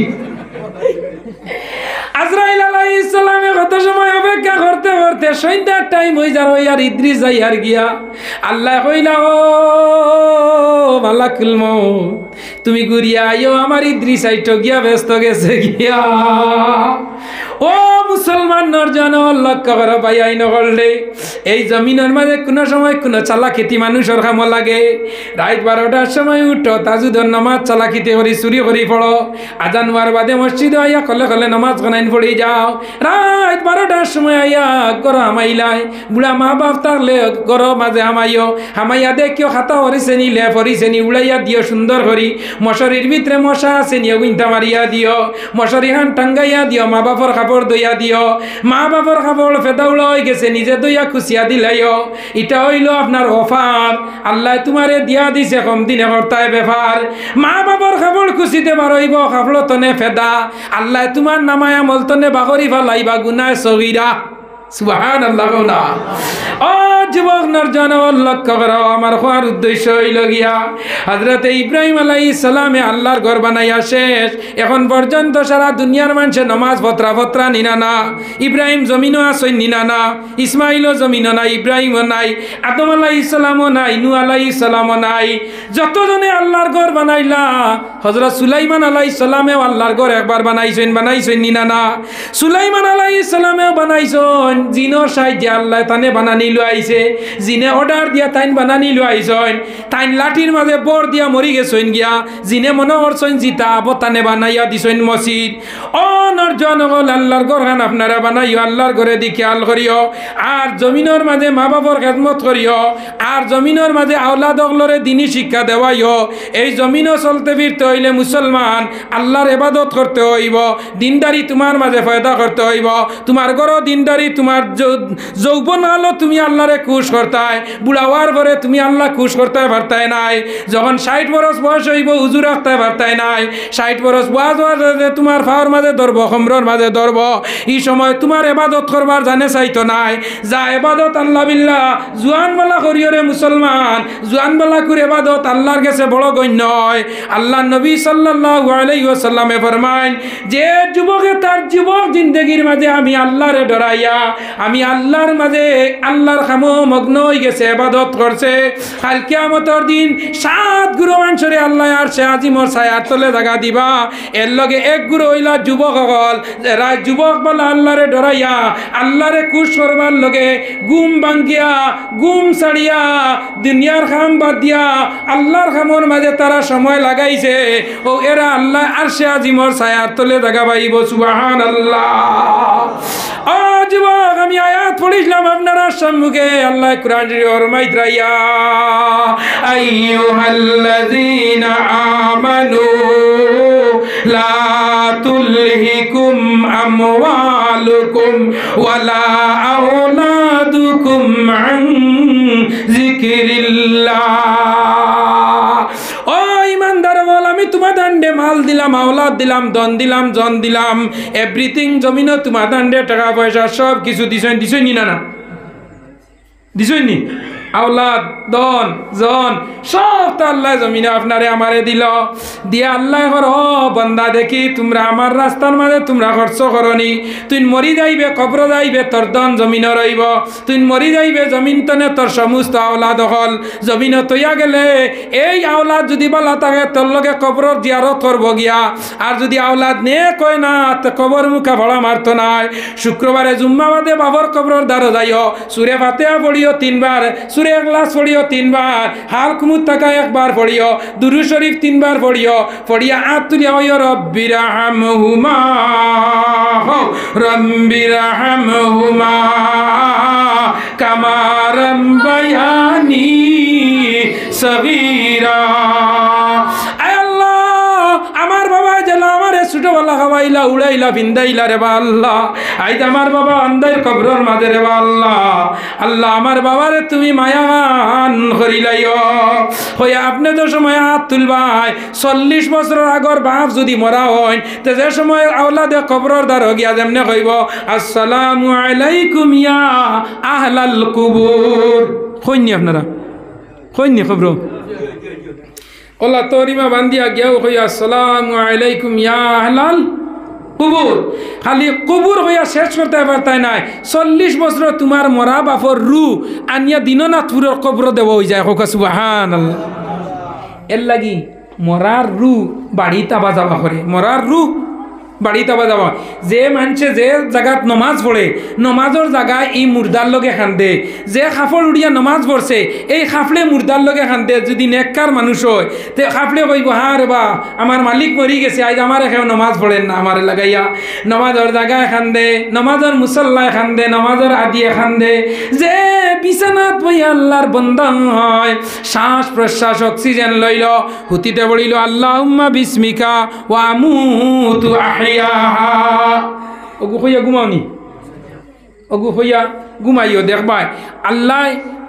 A: আজরাইল আলাইহিস সালামে কত সময় অপেক্ষা করতে করতে সন্ধ্যার টাইম হয়ে যার, আর ইদ্রিস যাই আর গিয়া। আল্লাহ কইলা, ও মালাকুল মউত তুমি ঘুরিয়া আইও আমার ইদ্রিস আইটো গিয়া ব্যস্ত গেছে গিয়া ও মুসলমান নরজন লক্ষ্য করো ভাই আইন করলে এই জমিনের মাঝে কোনো সময় কোনো চালাকিতি মানুষের কাম লাগে রাত 12টার সময় উঠো তাজুদের নামাজ চালাকিতি করি চুরি করি পড়ো আজান হওয়ার বাদে মসজিদে আইয়া কলে কলে নামাজ গনাইন পড়ি যাও রাত 12টার সময় আইয়া গর হামাইলাই বুড়া মা বাপ থাকলে গর মাঝে হামাইও হামাইয়া দেখিও খাতা হরিছে নি লেপ হরিছে নি উড়াইয়া দিও সুন্দর করি মশারির ভিতরে মশা আছে নিও গুইন্তা মারিয়া দিও মশারি হান টাঙ্গাইয়া দিও মা বাপর কাপড় দইয়া দিও মা বাপর কাপড় ফেদাউলা হয়ে গেছে নিজে দইয়া খুশিয়া দিলাইও এটা হইল আপনার অফার আল্লাহ তোমারে দিয়া দিছে কম দিনে কর্তায় ব্যাপার মা বাপর কাপড় খুশিতে বারইব কাপড় তনে ফেদা আল্লাহ তোমার নামায় আমল তনে বাগরি ফালাইবা গুনায় সগীরা সুবহানাল্লাহ না ও যুবক নরজন লক্ষ্য করো আমার হওয়ার উদ্দেশ্য হইল গিয়া হযরত ইব্রাহিম আলাইহিস সালামে আল্লাহর ঘর বানাইয়া শেষ এখন পর্যন্ত সারা দুনিয়ার মানুষে নামাজ পত্রা নিনা না ইব্রাহিম জমিনও আসই নিনা না ইসমাইলও জমিনও নাই ইব্রাহিমও নাই আদম আলাইহিস সালামও নাই নূহ আলাইহিস সালামও নাই যতজনে আল্লাহর ঘর বানাইলা হযরত সুলাইমান আলাইহিস সালামেও আল্লাহর ঘর একবার বানাইছেন নিনা না সুলাইমান আলাইহিস সালামেও বানাইছেন জিনোর সাহায্যে আল্লাহ তানে বানানি লো আইছে জিনে অর্ডার দিয়া তাইন বানানি লো আইছেন তাইন লাঠির মাঝে বর দিয়া মরি গেছেন গিয়া জিনে মনে করছেন জিতা বতানে বানাইয়া দিছেন মসজিদ ও নরজন হল আল্লাহর ঘর খান আপনারা বানাইও আল্লাহর ঘরে দি খেয়াল করিও আর জমিনের মাঝে মা বাবার খেদমত করিও আর জমিনের মাঝে আওলাদ অগলরে দিনী শিক্ষা দেওয়াইও এই জমিনও চলতে ফিরতে হইলে মুসলমান আল্লাহর ইবাদত করতে হইব দিনদারি তোমার মাঝে ফায়দা করতে হইব তোমার ঘরও দিনদারি তোমার যৌবন আলো তুমি আল্লাহরে খুশ করতাই বুড়া হওয়ার পরে তুমি আল্লাহ খুশ করতে পারতাই নাই যখন 60 বছর বয়স হইব উজু রাখতে পারতাই নাই 60 বছর বয়স হওয়ার তোমার ফাওয়ার মাঝে ধরব খমরর মাঝে ধরব এই সময় তোমার ইবাদত করবার জানে চাইতো নাই যা ইবাদত আল্লাহ বিল্লাহ জুয়ান বলা করিও রে মুসলমান জুয়ান বলা করে ইবাদত আল্লাহর কাছে বড় গণ্য হয় আল্লাহ নবী সাল্লাল্লাহু আলাইহি ওয়াসাল্লামে ফরমায় যে যুবকে তার যুবক জিন্দেগির মাঝে আমি আল্লাহরে ডরাইয়া আমি আল্লাহর মাঝে আল্লাহর খামো মগ্ন হয়ে গেছে ইবাদত করছে কাল কিয়ামতের দিন 7 গুরু মানুষরে আল্লাহ আর সে আজিমর ছায়ার তলে জায়গা দিবা এর লগে এক গুরু হইলা যুবক হল যারা যুবক বলা আল্লাহরে ডরাইয়া আল্লাহরে খুশ করবার লগে গুম ভাঙ্গিয়া গুম ছাড়িয়া দুনিয়ার খাম বাদ দিয়া আল্লাহর খামর মাঝে তারা সময় লাগাইছে ও এরা আল্লাহ আর সে আজিমর ছায়ার তলে জায়গা পাইব সুবহানাল্লাহ ও যুবক আমি আয়াত পড়িলাম আপনারা সম্মুখে আল্লাহ কুরআন ফরমাইত রাইয়া আইয়ুহাল্লাযীনা আমানু লা তুলহিকুম আমওয়ালুকুম ওয়ালা আওলাদুকুম আন যিকরিল্লাহ ও ইমানদার বল আমি তোমার দান্ডে মাল দিলাম আওলাদ দিলাম ধন দিলাম জন দিলাম এভরিথিং জমিনও তোমার দান্ডে টাকা পয়সা সব কিছু দিছই নি না দিছই নি আওলাদ দন জন সব তো আল্লাহ জমিনে আপনারে আমারে দিল দিয়ে আল্লাহ কর বন্দা দেখি তোমরা আমার রাস্তার মাঝে তোমরা খরচ করনি তুই মরি যাইবে কবর যাইবে তোর দন জমিন রইব তুই মরি যাইবে জমিন তনে তোর সমস্ত আওলাদ হল জমিন তৈয়া গেলে এই আওলাদ যদি বলা থাকে তোর লগে কবর জিয়ারত করব গিয়া আর যদি আওলাদ নে কয় না তো কবর মুখা ভরা মারত নাই শুক্রবারে জুম্মাবাদে বাবর কবর দ্বারা যাইও সুরে ফাতিহা পড়িও 3 বার সুরে ইখলাস পড়িও 3 বার হাল কুমুত তাকা একবার পড়িও দুরূদ শরীফ 3 বার পড়িও পড়িয়া আতুলিয়া ওয়া রব্বিরহামহুমা রব্বিরহামহুমা কামা রাব্বায়ানি সগীরা আমার বাবা জেলা আমার ছোটবেলা খাওয়াইলা উড়াইলা বিন্দাইলা রে বা আল্লাহ আইজ আমার বাবা অন্ধার কবরের মাঝে রে বা আল্লাহ আল্লাহ আমার বাবারে তুমি মায়ান করিলাইও হইয়া আপনি তো সময় হাত তুলবাই 40 বছরের আগর বাপ যদি মরা হয় তো যে সময় আওলাদে কবরের দ্বার গিয়া যেমনে কইব আসসালামু আলাইকুম ইয়া আহলাল কুবুর কইনি আপনারা কইনি খবর ওলা তরিমা বান্দিয়া গিয়াও কইয়া আসসালামু আলাইকুম ইয়া আহলাল কুবুর খালি কুবুর হইয়া শেষ করতে পারতাই নাই 40 বছর তোমার মরা বাপর রু আনিয়া দিননাথপুরের কবর দেব হয়ে যায় হোক সুবহানাল্লাহ এর লাগি মরার রু বাড়ি তাবা যাবা করে মরার রু বাড়ি তাবা যাবা যে মানুষে যে জায়গাত নমাজ পড়ে নমাজের জায়গায় এই মুর্দার লগে খান্দে যে খাফড় উড়িয়া নমাজ পড়ছে এই খাফলে মুর্দার লগে খান্দে যদি নেককার মানুষ হয় তে খাফলে কইব হ্যাঁ রে বা আমার মালিক মরি গেছে আজ আমার এখানে নমাজ পড়েন না আমার লাগাইয়া নমাজের জায়গায় খান্দে নমাজের মুসল্লায় খান্দে নমাজের আদিয়ে খান্দে যে বিছানাত বইয়া আল্লাহর বন্দা হয় শ্বাস প্রশ্বাস অক্সিজেন লইল হুতিতে বলিল আল্লাহুম্মা বিসমিকা ওয়া আমুতু ওগু হইয়া ঘুমাওনি ওগু হইয়া ঘুমাইও দেখবাই আল্লাহ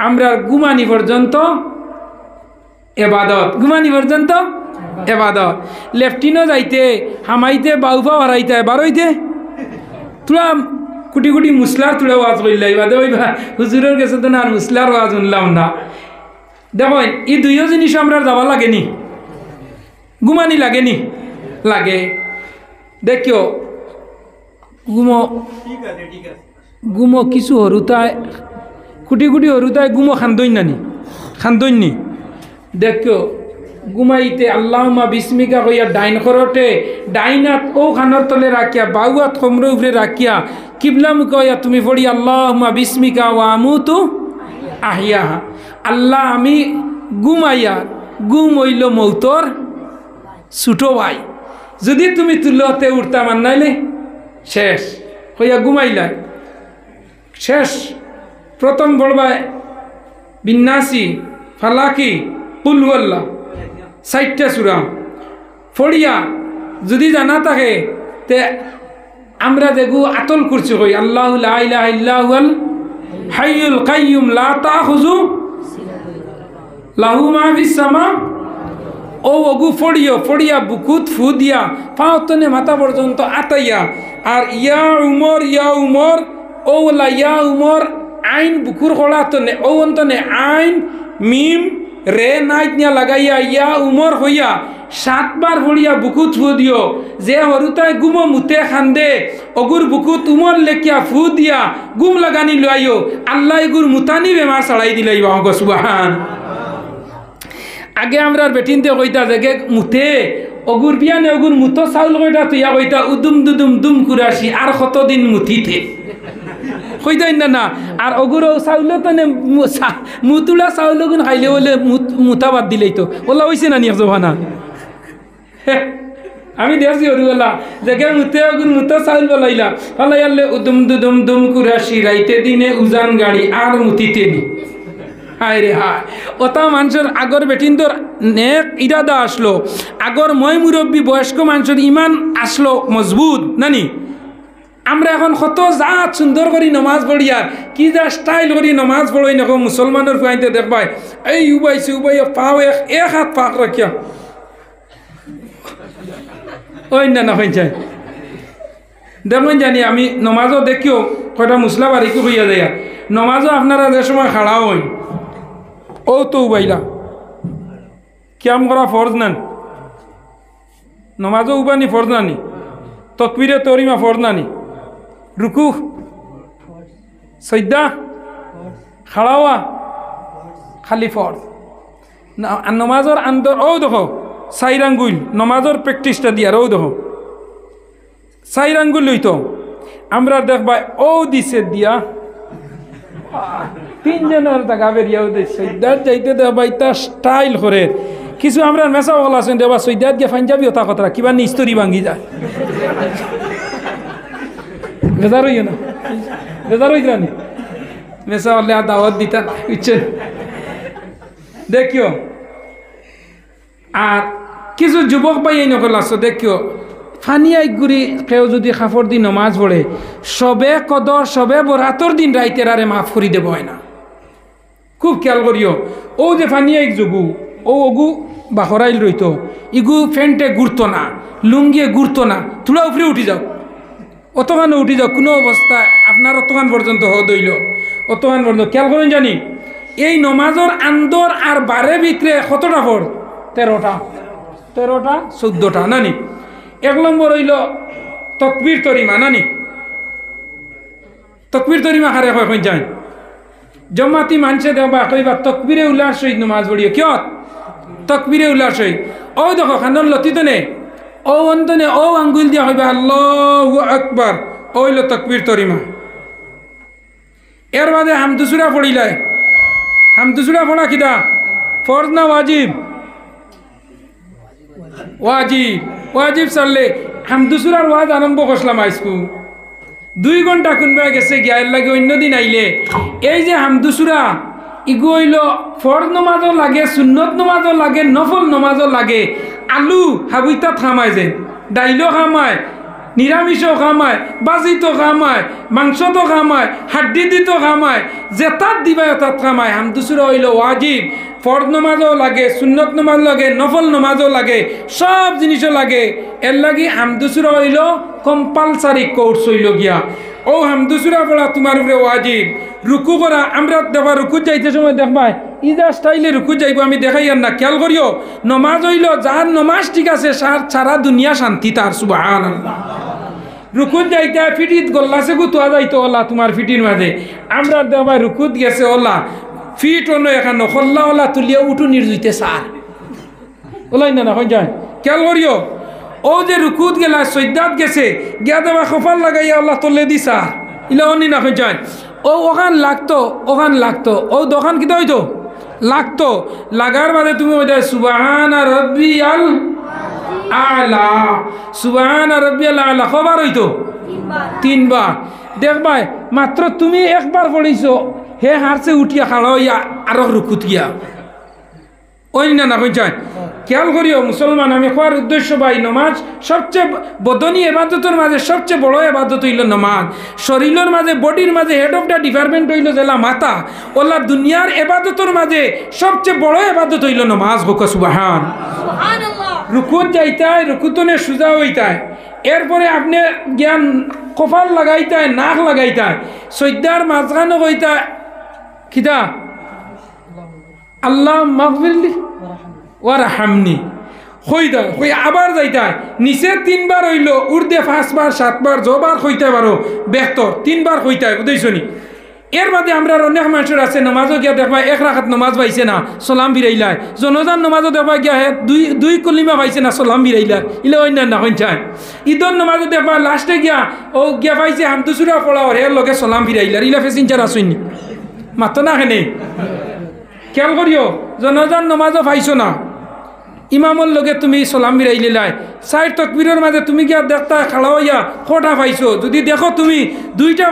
A: আমরা ঘুমানি পর্যন্ত এবাদত ঘুমানি পর্যন্ত এবাদত লেফটিনও যাইতে হামাইতে বাউফা হারাইতে বারইতে তোরা কুটি কুটি মুসলার তুলে ওয়াজ করলে বাদে ওই হুজুরের কাছে তো না আর মুসলার ওয়াজ শুনলাম না দেখো এই দুইও জিনিস আমরা যাওয়া লাগেনি ঘুমানি লাগেনি লাগে দেখিও গুমো গুমো কিছু হরুতায় কুটি কুটি হরুতায় গুমো খান্দইন নি দেখিও গুমাইতে আল্লাহুম্মা বিসমিকা কইয়া ডাইন করতে ডাইনাত ও খানোর তলে রাখিয়া বাউয়াত কোমর উপরে রাখিয়া কিবলা মুখে হইয়া তুমি পড়ি আল্লাহুম্মা বিসমিকা ওয়া আমুতু আহিয়াহা আল্লাহ আমি গুমাইয়া গুম হইল মৌতর ছুটো ভাই যদি তুমি তুলতে উঠতাম আর নাইলে শেষ হইয়া ঘুমাইলাই শেষ প্রথম পড়বায় বিন্যাসী ফালাকি কুলওয়াল্লাহ 60টা সূরা পড়িয়া যদি জানা থাকে তে আমরা দেখু আতল করছি কই আল্লাহু লা ইলাহা ইল্লা হুয়াল হাইয়ুল কাইয়ুম লা তাখুযু লাহু মা ফিস সামা ও অগু ফড়িয়া বুকুত ফু দিয়া পাওতনে মাথা পর্যন্ত আতাইয়া আর ইয়া উমর ওলা ইয়া উমর আইন বুকুর খোলা তনে ও অন্তনে আইন মিম রে নাইট নিয়া লাগাইয়া ইয়া উমর হইয়া 7 বার ফড়িয়া বুকুত ফু দিও যে হরুতায় গুম মুতে খান্দে অগুর বুকুত উমর লেখিয়া ফু দিয়া গুম লাগানি লইও আল্লাহ এগুর মুতানি বেমার ছড়াই দিলাই বাবা সুবহান আগে আমরা বেটিনতে কইতা যে মুতে অগুর বিয়ানে অগুর মুতো চাউল কইতা তুইয়া কইতা উদুম দুদুম দুম কুরাশি আর কতদিন মুথিতে কইতাই না আর অগুর চাউল তো মুতুলা চাউল গুণ খাইলে বলে মুতা বাদ দিলেই তো ওলা হয়েছে না নিয়ে জবানা আমি দেখছি হরিওলা দেখে মুতে অগুর মুতো চাউল বলাইলা ফলাইয়ালে উদুম দুদুম দুম কুরাশি রাইতে দিনে উজান গাড়ি আর মুতিতে নি হায় রে হায় ওটা মানুষের আগর বেটিন তোর নেক ইরাদা আসলো আগর মই মুরব্বী বয়স্ক মানুষের ইমান আসলো মজবুত নানি আমরা এখন কত জাত সুন্দর করি নমাজ পড়িয়া কি যা স্টাইল করি নমাজ পড়ই নকো মুসলমানের ফুয়াইতে দেখবাই এই উবাইছে পাও এক হাত পাক রাখিয়া ওই না হয়ে দেখুন জানি আমি নমাজও দেখিও কয়টা মুসলা বাড়িকে হইয়া যায় নমাজও আপনারা যে সময় খাড়া হই ও তো উবাইলা ক্যাম করা ফরজ নান নমাজও উবানি ফরজ নানি তকবিরে তরিমা ফরজ নানি রুকু সৈদা খাড়াওয়া খালি ফরজ নমাজর আন্দর ও দেখো সাইরাঙ্গুল নমাজর প্র্যাকটিসটা দিয়া ও দেখো সাইরাঙ্গুল লইতো আমরা দেখবা ও দিছে দিয়া 3 জনের টাকা বেরিয়াও দে সৈদার যাইতে দেবা ইতা স্টাইল করে কিছু আমরা মেসা বলা আছেন দেবা সৈদার গিয়ে পাঞ্জাবি ওটা কথা কিবা নিস্তরি ভাঙি যায় বেজার হইও না বেজার হইত না মেসা বললে আর দাওয়াত দিতা না বুঝছেন দেখিও আর কিছু যুবক ভাই এই নকল আসো দেখিও ফানিয়াই গুড়ি কেউ যদি খাফর দিন নমাজ পড়ে সবে কদর সবে বরাতর দিন রাইতের আরে মাফ করি দেব হয় না খুব খেয়াল করিও ও যে ফানিয়াই যুগু ও ওগু বাহরাইল রইতো ইগু ফ্যান্টে ঘুরতো না লুঙ্গিয়ে ঘুরতো না থোড়া উপরে উঠি যাও অতখানে উঠি যাও কোনো অবস্থায় আপনার অতখান পর্যন্ত হইল অতখান পর্যন্ত খেয়াল করেন জানি এই নমাজর আন্দর আর বারে ভিতরে কতটা ফর 13টা 14টা নানি 1 নম্বর হইল তকবীর তরিমা নানি তকবীর তরিমা হারে কখন যায় জমাতি মানুষে দেবা কইবা তকবীরে উল্লার সহিত নমাজ পড়িও কিয় তকবীরে উল্লাস হই ও দেখো খানন লতিতনে ও অন্তনে ও আঙ্গুল দিয়া হইবা আল্লাহু আকবার ওইল তকবীর তরিমা এর বাদে হামদুসুরা পড়িলায় হামদুসুরা পড়া কিদা ফরজ না ওয়াজিব ওয়াজিব ওয়াজিব সারলে হামদুসুরার ওয়াজ আরম্ভ করলাম আইসকু 2 ঘন্টা কোনবা গেছে গিয়ার লাগে অন্যদিন আইলে এই যে হামদুসুরা ইগু হইল ফরজ নমাজও লাগে সুন্নত নমাজও লাগে নফল নমাজও লাগে আলু হাবুইতা থামায় যে ডাইলও খামায় নিরামিষও খামায় বাজিতো খামায় মাংস তো খামায় হাড্ডি দিতো খামায় যেতাত দিবা এতাত খামায় হামদুসুরা হইল ওয়াজিব ফরজ নমাজও লাগে সুন্নত নমাজ লাগে নফল নমাজও লাগে সব জিনিসও লাগে এর লাগি হামদুসুরা হইল কম্পালসারি কোর্স হইল গিয়া ও হামদুসুরা পড়া তোমার উপরে ওয়াজিব রুকু করা আমরা দেখবা রুকু যাইতে সময় দেখবা ইজা স্টাইলে রুকু যাইব আমি দেখাই আর না খেয়াল করিও নমাজ হইল যার নমাজ ঠিক আছে সারা দুনিয়া শান্তি তার সুবহানাল্লাহ রুকুত যাইতে ফিটিত গল্লাসে গুতুয়া যাইতো ওলা তোমার ফিটির মাঝে আমরা দেখবা রুকুত গেছে ওলা ফিট অন্য এখানে খল্লা ওলা তুলিয়া উঠু নির্জুইতে সার ওলাই না না হয় যায় খেয়াল করিও ও যে রুকুত গেলা সৈদাত গেছে গিয়া দেবা খফার লাগাইয়া আল্লাহ তলে দিছা ইলা অনি না হয়ে যায় ও ওখান লাগতো ও দোকান কিতা হইতো লাগতো লাগার বাদে তুমি ওই সুবহানা রাব্বিয়াল আলা সুবহানা রাব্বিয়াল আলা কবার হইতো 3 বার দেখবাই মাত্র তুমি একবার পড়িছো হে হারছে উঠিয়া খাড়া হইয়া আরো রুকুত গিয়া ওই না না হয়ে যায় খেয়াল করিও মুসলমান আমি কোয়ার উদ্দেশ্য ভাই নমাজ সবচেয়ে বদনী এবাদতের মাঝে সবচেয়ে বড় এবাদত হইল নমাজ শরীরের মাঝে বডির মাঝে হেড অফ দ্য ডিপার্টমেন্ট হইল জেলা মাথা ওলা দুনিয়ার এবাদতের মাঝে সবচেয়ে বড় এবাদত হইল নমাজ হোক সুবহান রুকুত যাইতায় রুকুতনে সুজা হইতায় এরপরে আপনি জ্ঞান কপাল লাগাইতায় নাক লাগাইতায় সৈদ্যার মাঝখানে হইতায় খিদা আল্লাহ মাগফিরলি ওয়ারহামনি হইদা হই আবার যাইতায় নিচে 3 বার হইল উর্দে 5 বার 7 বার যবার হইতে পারো বেহতর 3 বার হইতায় বুঝাইছনি এর মাঝে আমরা অনেক মানুষের আছে নামাজও গিয়া দেখবা 1 রাকাত নামাজ পাইছে না সালাম বিরাইলায় জনজান নামাজও দেখবা গিয়া হে দুই কলিমা পাইছে না সালাম বিরাইলার ইলে অন্যান্য হইন চায় ঈদর নামাজও দেখবা লাস্টে গিয়া ও গিয়া পাইছে হামদুসুরা পড়া ওর এর লগে সালাম বিরাইলার ইলা ফেসিনচার আসইনি মাত্র না খেনে খেয়াল করিও জনজান নমাজও পাইছো না ইমামর লগে তুমি সালাম বিরাইলাই 4 তাকবীরের মাঝে তুমি গিয়া দেখতা খাড়া হইয়া কটা পাইছো যদি দেখো তুমি 2টা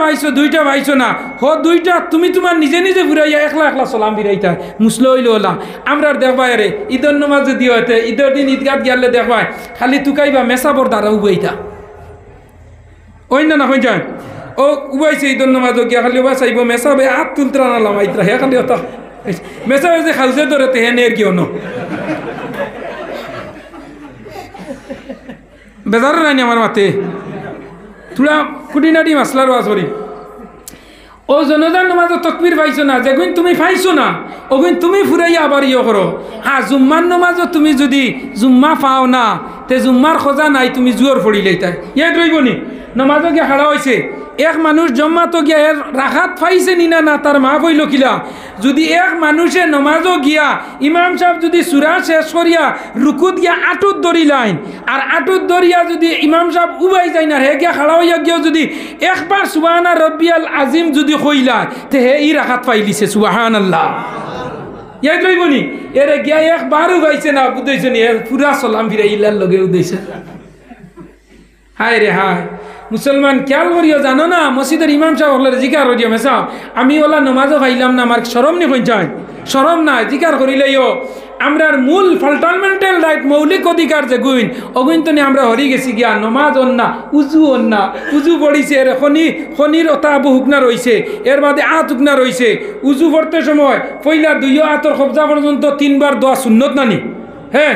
A: পাইছো না হো 2টা তুমি তোমার নিজে নিজে ঘুরাইয়া একলা সালাম বিরাইতা মুসলো হইল ওলা আমরা দেখবা রে ঈদের নমাজে দিয়ে হইতে ঈদের দিন ঈদগাত গিয়ালে দেখবা খালি তুকাইবা মেসাবর দ্বারা উবাইতা ওই না হয়ে যায় ও উবাইছে ঈদের নমাজও গিয়া খালি উবা চাইব মেসাবে হাত তুলতরা না লামাইতরা হে খালি অত মেসাবে যে খালসে ধরে হে নের কিয় ন বেজার নাই আমার মাতে থোড়া খুঁটিনাটি মাসলার ওয়াজরি ও জনজান নমাজ তকবীর পাইছো না যেগুন তুমি পাইছো না ওগুন তুমি ফুরাইয়া আবার ইয়ে করো হ্যাঁ জুম্মার নমাজও তুমি যদি জুম্মা পাও না তে জুম্মার খোঁজা নাই তুমি জুয়োর ফড়িলেই তাই ইয়াদ রইবনি নমাজও গিয়া খাড়া হয়েছে এক মানুষ জম্মা তো গিয়া এর রাখাত পাইছে নি না তার মা বইল কিলা যদি এক মানুষে নমাজও গিয়া ইমাম সাহেব যদি সুরা শেষ করিয়া রুকুত গিয়া আটুত ধরি লাইন আর আটুত ধরিয়া যদি ইমাম সাহেব উবাই যায় না হে গিয়া খাড়া হইয়া গিয়া যদি একবার সুবহানা রব্বিয়াল আজিম যদি কইলা তে হে ই রাখাত পাইলিছে সুবহানাল্লাহ ইয়াদ রইবনি এরে গিয়া একবার উবাইছে না বুঝাইছে নি পুরা সালাম ফিরাই ইল্লার লগে উদাইছে হায় রে হায় মুসলমান খেয়াল করিও জানো না মসজিদের ইমাম সাহেব হলে জিকার করিও মেসা আমি ওলা নমাজও খাইলাম না আমার শরম নি কইছাই শরম না জিকার করিলেও আমরার মূল ফান্ডামেন্টাল রাইট মৌলিক অধিকার যে গুইন অগুইনতনে আমরা হরি গেছি গিয়া নমাজ অন্না উজু পড়িছে এর খনির ওটা বহুকনা রইছে এর বাদে উকনা রইছে উজু পড়তে সময় পইলা 2 আতর কবজা পর্যন্ত 3 বার দোয়া সুন্নত নানি হ্যাঁ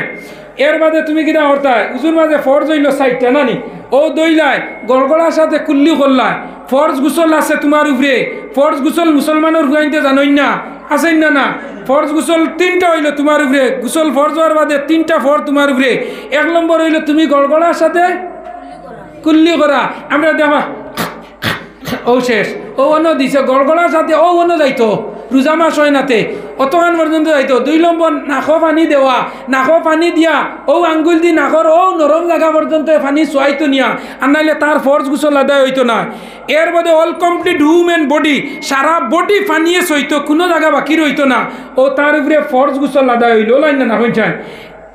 A: এর বাদে তুমি কিনা হরতায় উজুর মাঝে ফরজ হইল 4টা নানি ও দইলায় গড়গড়ার সাথে কুল্লি করলায় ফরজ গুসল আছে তোমার উপরে ফরজ গুসল মুসলমানের হুয়াইতে জানোই না আসেন না ফরজ গুসল 3টা হইল তোমার উপরে গুসল ফরজ হওয়ার বাদে 3টা ফরজ তোমার উপরে 1 নম্বর হইল তুমি গড়গড়ার সাথে কুল্লি করা আমরা দেখা ও শেষ ও অন্য দিছে গড়গড়ার সাথে ও অন্য যাইতো রোজা মাস হয় নাতে অতখান পর্যন্ত যাইতো। 2 নম্বর নাকো পানি দেওয়া, নাকো পানি দিয়া ও আঙ্গুল দি নাকর ও নরম জায়গা পর্যন্ত পানি চুয়াইতো নিয়া, আর নাইলে তার ফরজ গোসল আদায় হইতো না। এর বাদে অল কমপ্লিট হিউম্যান বডি, সারা বডি পানিয়ে সইতো, কোনো জায়গা বাকি রইতো না, ও তার উপরে ফরজ গোসল আদায় হইল। লাইন না হইছেন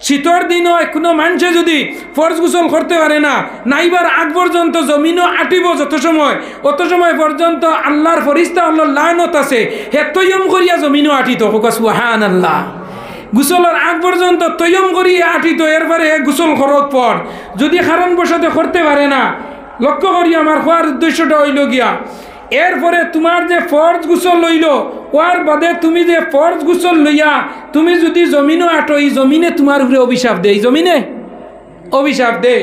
A: শীতর দিনও কোনো মানুষে যদি ফরজ গোসল করতে পারে না, নাইবার আগ পর্যন্ত জমিনও আটিব যত সময়, অত সময় পর্যন্ত আল্লাহর ফরিস্তা আল্লাহর লানত আছে, হে তৈয়ম করিয়া জমিনও আটিত। সুবহানাল্লাহ। গোসলের আগ পর্যন্ত তৈয়ম করিয়া আটিত, এরপরে গোসল করক পর যদি কারণবশত করতে পারে না, লক্ষ্য করি আমার হওয়ার উদ্দেশ্যটা হইল গিয়া, এরপরে তোমার যে ফরজ গোসল লইল, ওর বাদে তুমি যে ফরজ গোসল লইয়া তুমি যদি জমিনও আটো, এই জমিনে তোমার উপরে অভিশাপ দে, এই জমিনে অভিশাপ দে।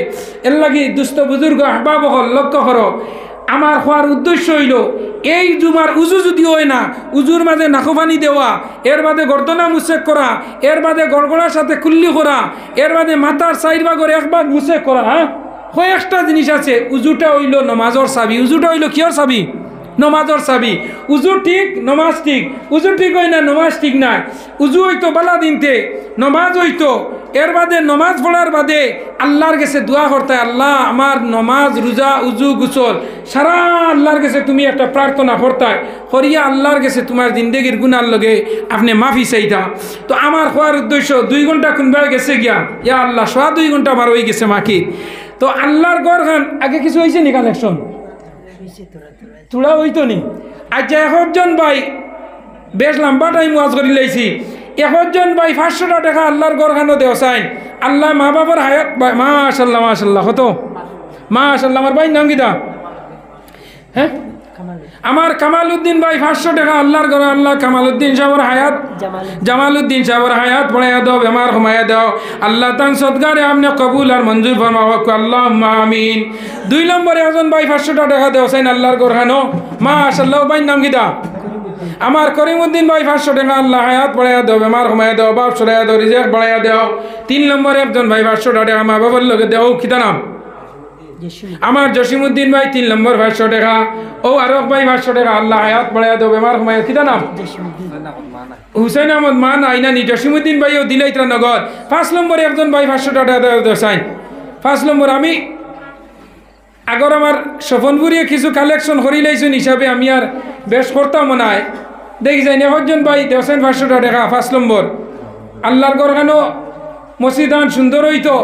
A: এর লাগি দুস্থ বুজুর্গ আহবাব হল, লক্ষ্য করো, আমার হওয়ার উদ্দেশ্য হইল এই জুমার উজু যদি হয় না, উজুর মাঝে নাকোপানি দেওয়া, এর বাদে গর্দনা মুসেক করা, এর বাদে গড়গড়ার সাথে কুল্লি করা, এর বাদে মাথার 4 ভাগের 1 ভাগ মুসেক করা। হ্যাঁ, কয়েকটা জিনিস আছে। উজুটা হইল নমাজর চাবি, উজুটা হইল কিয়র চাবি? নমাজর চাবি। উজু ঠিক, নমাজ ঠিক। উজু ঠিক হয় না, নমাজ ঠিক নাই। উজু হইতো বালা দিনতে, নমাজ হইতো, এর বাদে নমাজ পড়ার বাদে আল্লাহর কাছে দোয়া করতে, আল্লাহ আমার নমাজ, রোজা, উজু, গোসল সারা আল্লাহর কাছে তুমি একটা প্রার্থনা করতায়, করিয়া আল্লাহর কাছে তোমার জিন্দগির গুনার লগে আপনি মাফি চাইতা। তো আমার হওয়ার উদ্দেশ্য 2 ঘন্টা কোনভাবে গেছে গিয়া, ইয়া আল্লাহ, 2.5 ঘন্টা আমার হয়ে গেছে মাকি। তো আল্লাহর গড় খান আগে কিছু হয়েছে নি কালেকশন? তোরা হইতো নি। আচ্ছা, 1 জন ভাই বেশ লম্বা টাইম ওয়াজ করি লাইছি, 1 জন ভাই 500 টাকা আল্লাহর গড়খানো দেও চাই। আল্লাহ মা বাবার হায়াত, মাশাল্লাহ মাশাল্লাহ, কত মাশাল্লাহ। আমার ভাই নাম কিতা? হ্যাঁ, আমার কামালউদ্দিন ভাই 500 টাকা আল্লাহর ঘরে, আল্লাহ কামালউদ্দিন সাহেবের হায়াত, জামালউদ্দিন সাহেবের হায়াত পড়াইয়া দাও, বেমার ঘুমাইয়া দাও, আল্লাহ তান সদগারে আপনি কবুল আর মঞ্জুর ফরমাও, আল্লাহুম্মা আমিন। 2 নম্বরে 1 জন ভাই 500 টাকা দেও চাই আল্লাহর ঘর খানো, মাশাল্লাহ। ভাই নাম কিতা? আমার করিমউদ্দিন ভাই 500 টাকা, আল্লাহ হায়াত পড়াইয়া দাও, বেমার ঘুমাইয়া দাও, বাপ সরাইয়া দাও, রিজেক বাড়াইয়া দাও। 3 নম্বরে 1 জন ভাই 500 টাকা মা বাবার লগে দেও, কিতা নাম? আমার জসিমউদ্দিন ভাই 3 নম্বর 500 টাকা, ও আরক ভাই 500 টাকা, আল্লাহ হায়াত বাড়াইয়া দাও, বেমার ঘুমাইয়া, কিতা নাম? হুসাইন আহমদ মান আইনানি। জসিমউদ্দিন ভাইও দিলাইত্রা নগর। 5 নম্বরে 1 জন ভাই 500 টাকা দেও চাই। 5 নম্বর আমি আগর আমার সফনপুরিয়ে কিছু কালেকশন করি লাইছেন হিসাবে আমি আর বেশ করতাম মনে হয়, দেখি যাই 1 জন ভাই দেওছেন 500 টাকা। 5 নম্বর আল্লাহর ঘর কেন মসজিদান সুন্দর হইতো,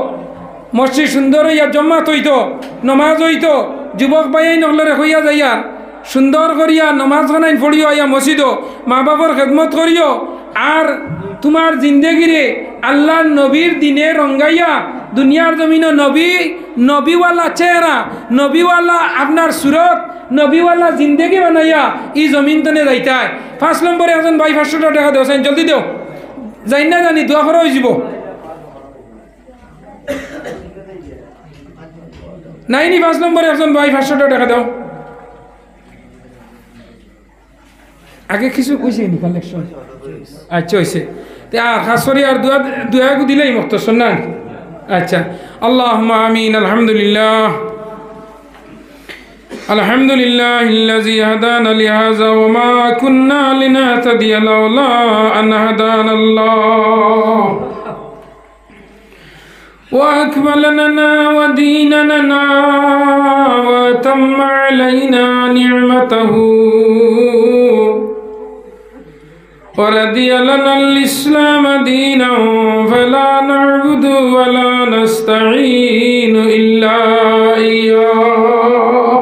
A: মসজিদ সুন্দর হইয়া জমাত হইতো, নমাজ হইতো, যুবক ভাই নকলরে হইয়া যাইয়া সুন্দর করিয়া নমাজ খানাইন পড়িও, আইয়া মসজিদও মা বাবার খেদমত করিও, আর তোমার জিন্দেগিরে আল্লাহর নবীর দিনে রঙ্গাইয়া দুনিয়ার জমিন নবীওয়ালা চেহারা, নবীওয়ালা আপনার সুরত, নবীওয়ালা জিন্দেগি বানাইয়া ই জমিন তনে যাইতায়। 5 নম্বরে 1 জন ভাই 500 টাকা দেও চাই, জলদি দেও, যাই না জানি দোয়া করা হয়ে যাব। নাইনি 5 নম্বরে 1 জন ভাই 500 টাকা দাও। আগে কিছু কইছে নি কালেকশন? আচ্ছা হইছে, তে আর খাস করে আর দুয়া দিলেই মুক্ত শুননান। আচ্ছা, আল্লাহুম্মা আমিন। আলহামদুলিল্লাহ, আলহামদুলিল্লাহিল্লাযী হাদানা লিহাযা ওয়া মা কুন্না লিনাহতাদিয়া লাওলা আন হাদানাল্লাহ وأكمل لنا وديننا وأتم علينا نعمته ورضي لنا الإسلام دينا فلا نعبد ولا نستعين إلا إياه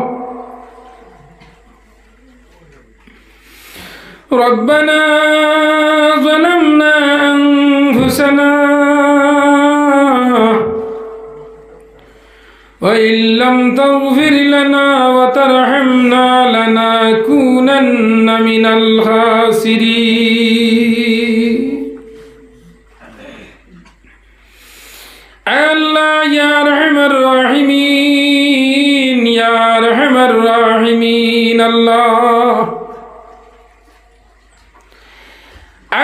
A: ربنا ظلمنا أنفسنا وإن لم تغفر لنا وترحمنا لنكونن من الخاسرين الله يا أرحم الراحمين يا أرحم الراحمين الله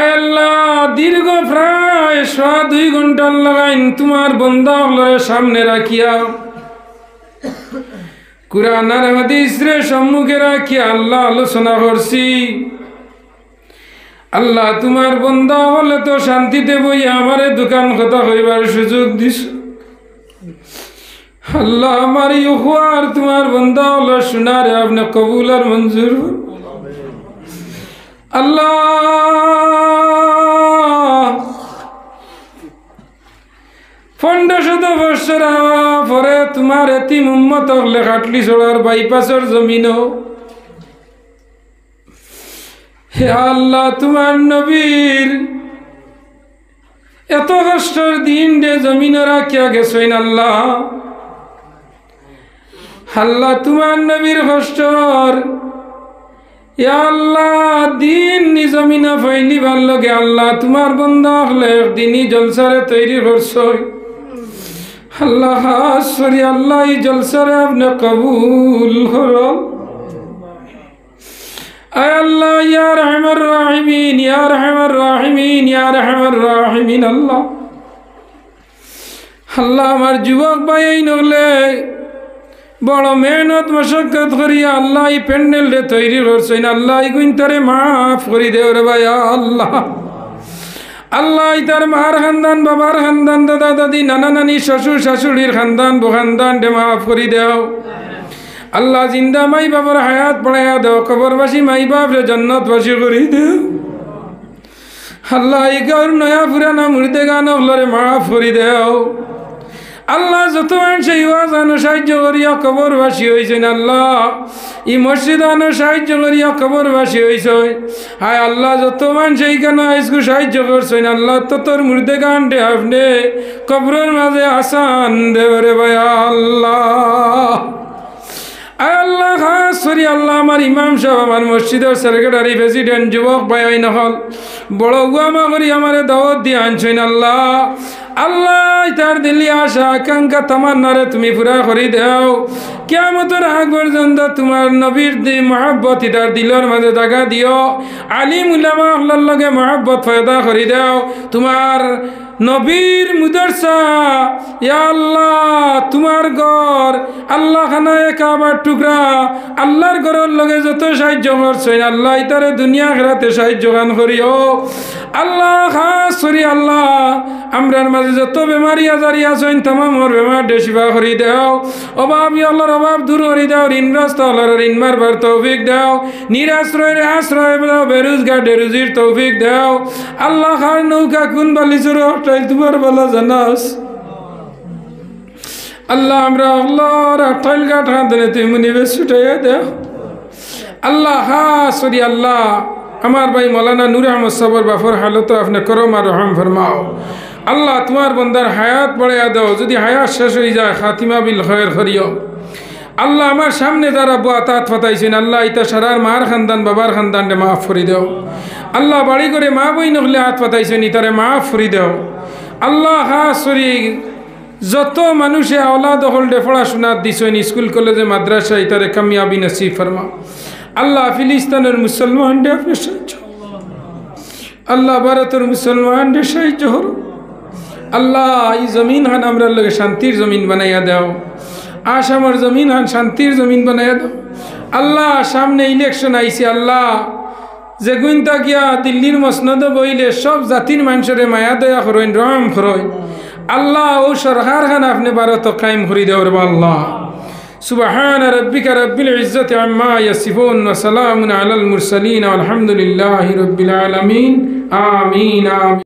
A: আল্লাহ দীর্ঘ প্রায় 2 ঘন্টা লাগাইন তোমার বান্দা হলের সামনে রাখিয়া কুরআন আর হাদিস রে সম্মুখে রাখিয়া আল্লাহ আলোচনা করছি। আল্লাহ তোমার বন্দা হলে তো শান্তিতে বই আমারে দোকান কথা কইবার সুযোগ দিস। আল্লাহ আমার ইউহার তোমার বন্দা হলো শোনারে আপনি কবুল আর মঞ্জুর। আল্লাহ 1500 বছর পরে তোমার এতিম উম্মত হলে খাটলি ছড়ার বাইপাসের জমিনও হে আল্লাহ তোমার নবীর এত কষ্টের দিন রে জমিনে রাখিয়া গেছেন আল্লাহ। আল্লাহ তোমার নবীর কষ্টর আল্লাহ দিন নি জমিনে ফেলিবার লগে আল্লাহ তোমার বন্দা হলে একদিনই জলসারে তৈরি করছই। আল্লাহ সরি আল্লাহ এই জলসারে আপনি কবুল করো। আয় আল্লাহ ইয়া রহমান রাহিমিন, ইয়া রহমান রাহিমিন, ইয়া রহমান রাহিমিন। আল্লাহ আল্লাহ আমার যুবক ভাই এই নগলে বড় মেহনত মশক্কত করিয়া আল্লাহ এই প্যান্ডেল রে তৈরি করছেন। আল্লাহ এই গুইনতারে মাফ করি দেও রে ভাই আল্লাহ। আল্লাহ তার মার খানদান, বাবার খানদান, দাদা দাদি, নানা নানি, শ্বশুর শাশুড়ির খানদান খানদান রে মাফ করি দেও। আল্লাহ জিন্দা মাই বাবার হায়াত পড়াইয়া দেও, কবরবাসী মাই বাপ রে জান্নাতবাসী করি দেও। আল্লাহ এই গৌর নয়া পুরানা মুর্দে গান হলরে মাফ করি দেও। আল্লাহ যত মানুষ ইওয়াজ আনো সাহায্য করিয়া কবরবাসী হয়েছেন আল্লাহ এই মসজিদ আনো সাহায্য করিয়া কবরবাসী হয়েছে। হায় আল্লাহ যত মানুষ এইখানে আইসকু সাহায্য করছেন আল্লাহ ততর মুর্দে গানটে আপনি কবরের মাঝে আসান দেবরে ভাই আল্লাহ। আয় আল্লাহ খাস করি আল্লাহ আমার ইমাম সাহেব, আমার মসজিদের সেক্রেটারি, প্রেসিডেন্ট, যুবক ভাই ওই নহল বড় গুয়ামা করি আমারে দাওয়াত দিয়ে আনছেন আল্লাহ। আল্লাহ তার দিলি আশা আকাঙ্ক্ষা তামান্নারে তুমি পুরা করি দেও। কিয়ামতের আগ পর্যন্ত তোমার নবীর মহব্বত তার দিলের মাঝে জায়গা দিও। আলিম উলামা আল্লাহর লগে মহব্বত পয়দা করি দেও। তোমার নবীর মুদরসা ইয়া আল্লাহ তোমার ঘর আল্লাহ খানায় কাবার টুকরা আল্লাহর ঘরের লগে যত সাহায্য করছেন আল্লাহ ইতারে দুনিয়া খেরাতে সাহায্য গান করিও। আল্লাহ খাস করি আল্লাহ আমরার মাঝে যত বেমারি আজারি আছেন তামামর বেমার শিফা করি দেও। অভাব আল্লাহর অভাব দূর করি দেও। ঋণগ্রস্ত আল্লাহর ঋণ মারবার তৌফিক দেও। নিরাশ্রয়ের আশ্রয় দেও। বেরোজগার রুজির তৌফিক দেও। আল্লাহ খার নৌকা কোন বালিচুর হটাইল তোমার বলা জানাস আল্লাহ আমরা আল্লাহর হটাইল গাঠ হাতে তুমি নিবেশ ছুটাইয়া দেও। আল্লাহ খাস করি আল্লাহ আমার ভাই মৌলানা নূর আহমদ সাবর বাফর হালত আপনি করম আর রহম ফরমাও। আল্লাহ তোমার বন্দার হায়াত বাড়াইয়া দাও। যদি হায়াত শেষ হয়ে যায় খাতিমা বিল খয়ের করিও। আল্লাহ আমার সামনে যারা বুয়াতাত ফাতাইছেন আল্লাহ ইতা সারার মার খানদান বাবার খানদান রে মাফ করি দেও। আল্লাহ বাড়ি করে মা বই নহলে হাত ফাতাইছেন ইতারে মাফ করি দেও। আল্লাহ খাস করি যত মানুষে আওলাদ হলডে পড়াশোনা দিছেন স্কুল কলেজে মাদ্রাসা ইতারে কামিয়াবি নসিব ফরমা। আল্লাহ ফিলিস্তানের মুসলমান ডে আপনি সাহায্য। আল্লাহ ভারতের মুসলমান ডে সাহায্য হল। আল্লাহ এই জমিন হান আমরা লগে শান্তির জমিন বানাইয়া দাও। আসামের জমিন হান শান্তির জমিন বানাইয়া দাও। আল্লাহ সামনে ইলেকশন আইছে আল্লাহ যে গুইনতা গিয়া দিল্লির মসনদ বইলে সব জাতির মানুষের মায়া দয়া করেন রহম করেন আল্লাহ ও সরকার খান আপনি ভারত কায়েম করে দেওয়ার আল্লাহ। سبحان ربك رب العزة عما يصفون وسلام على المرسلين والحمد لله رب العالمين آمين آمين.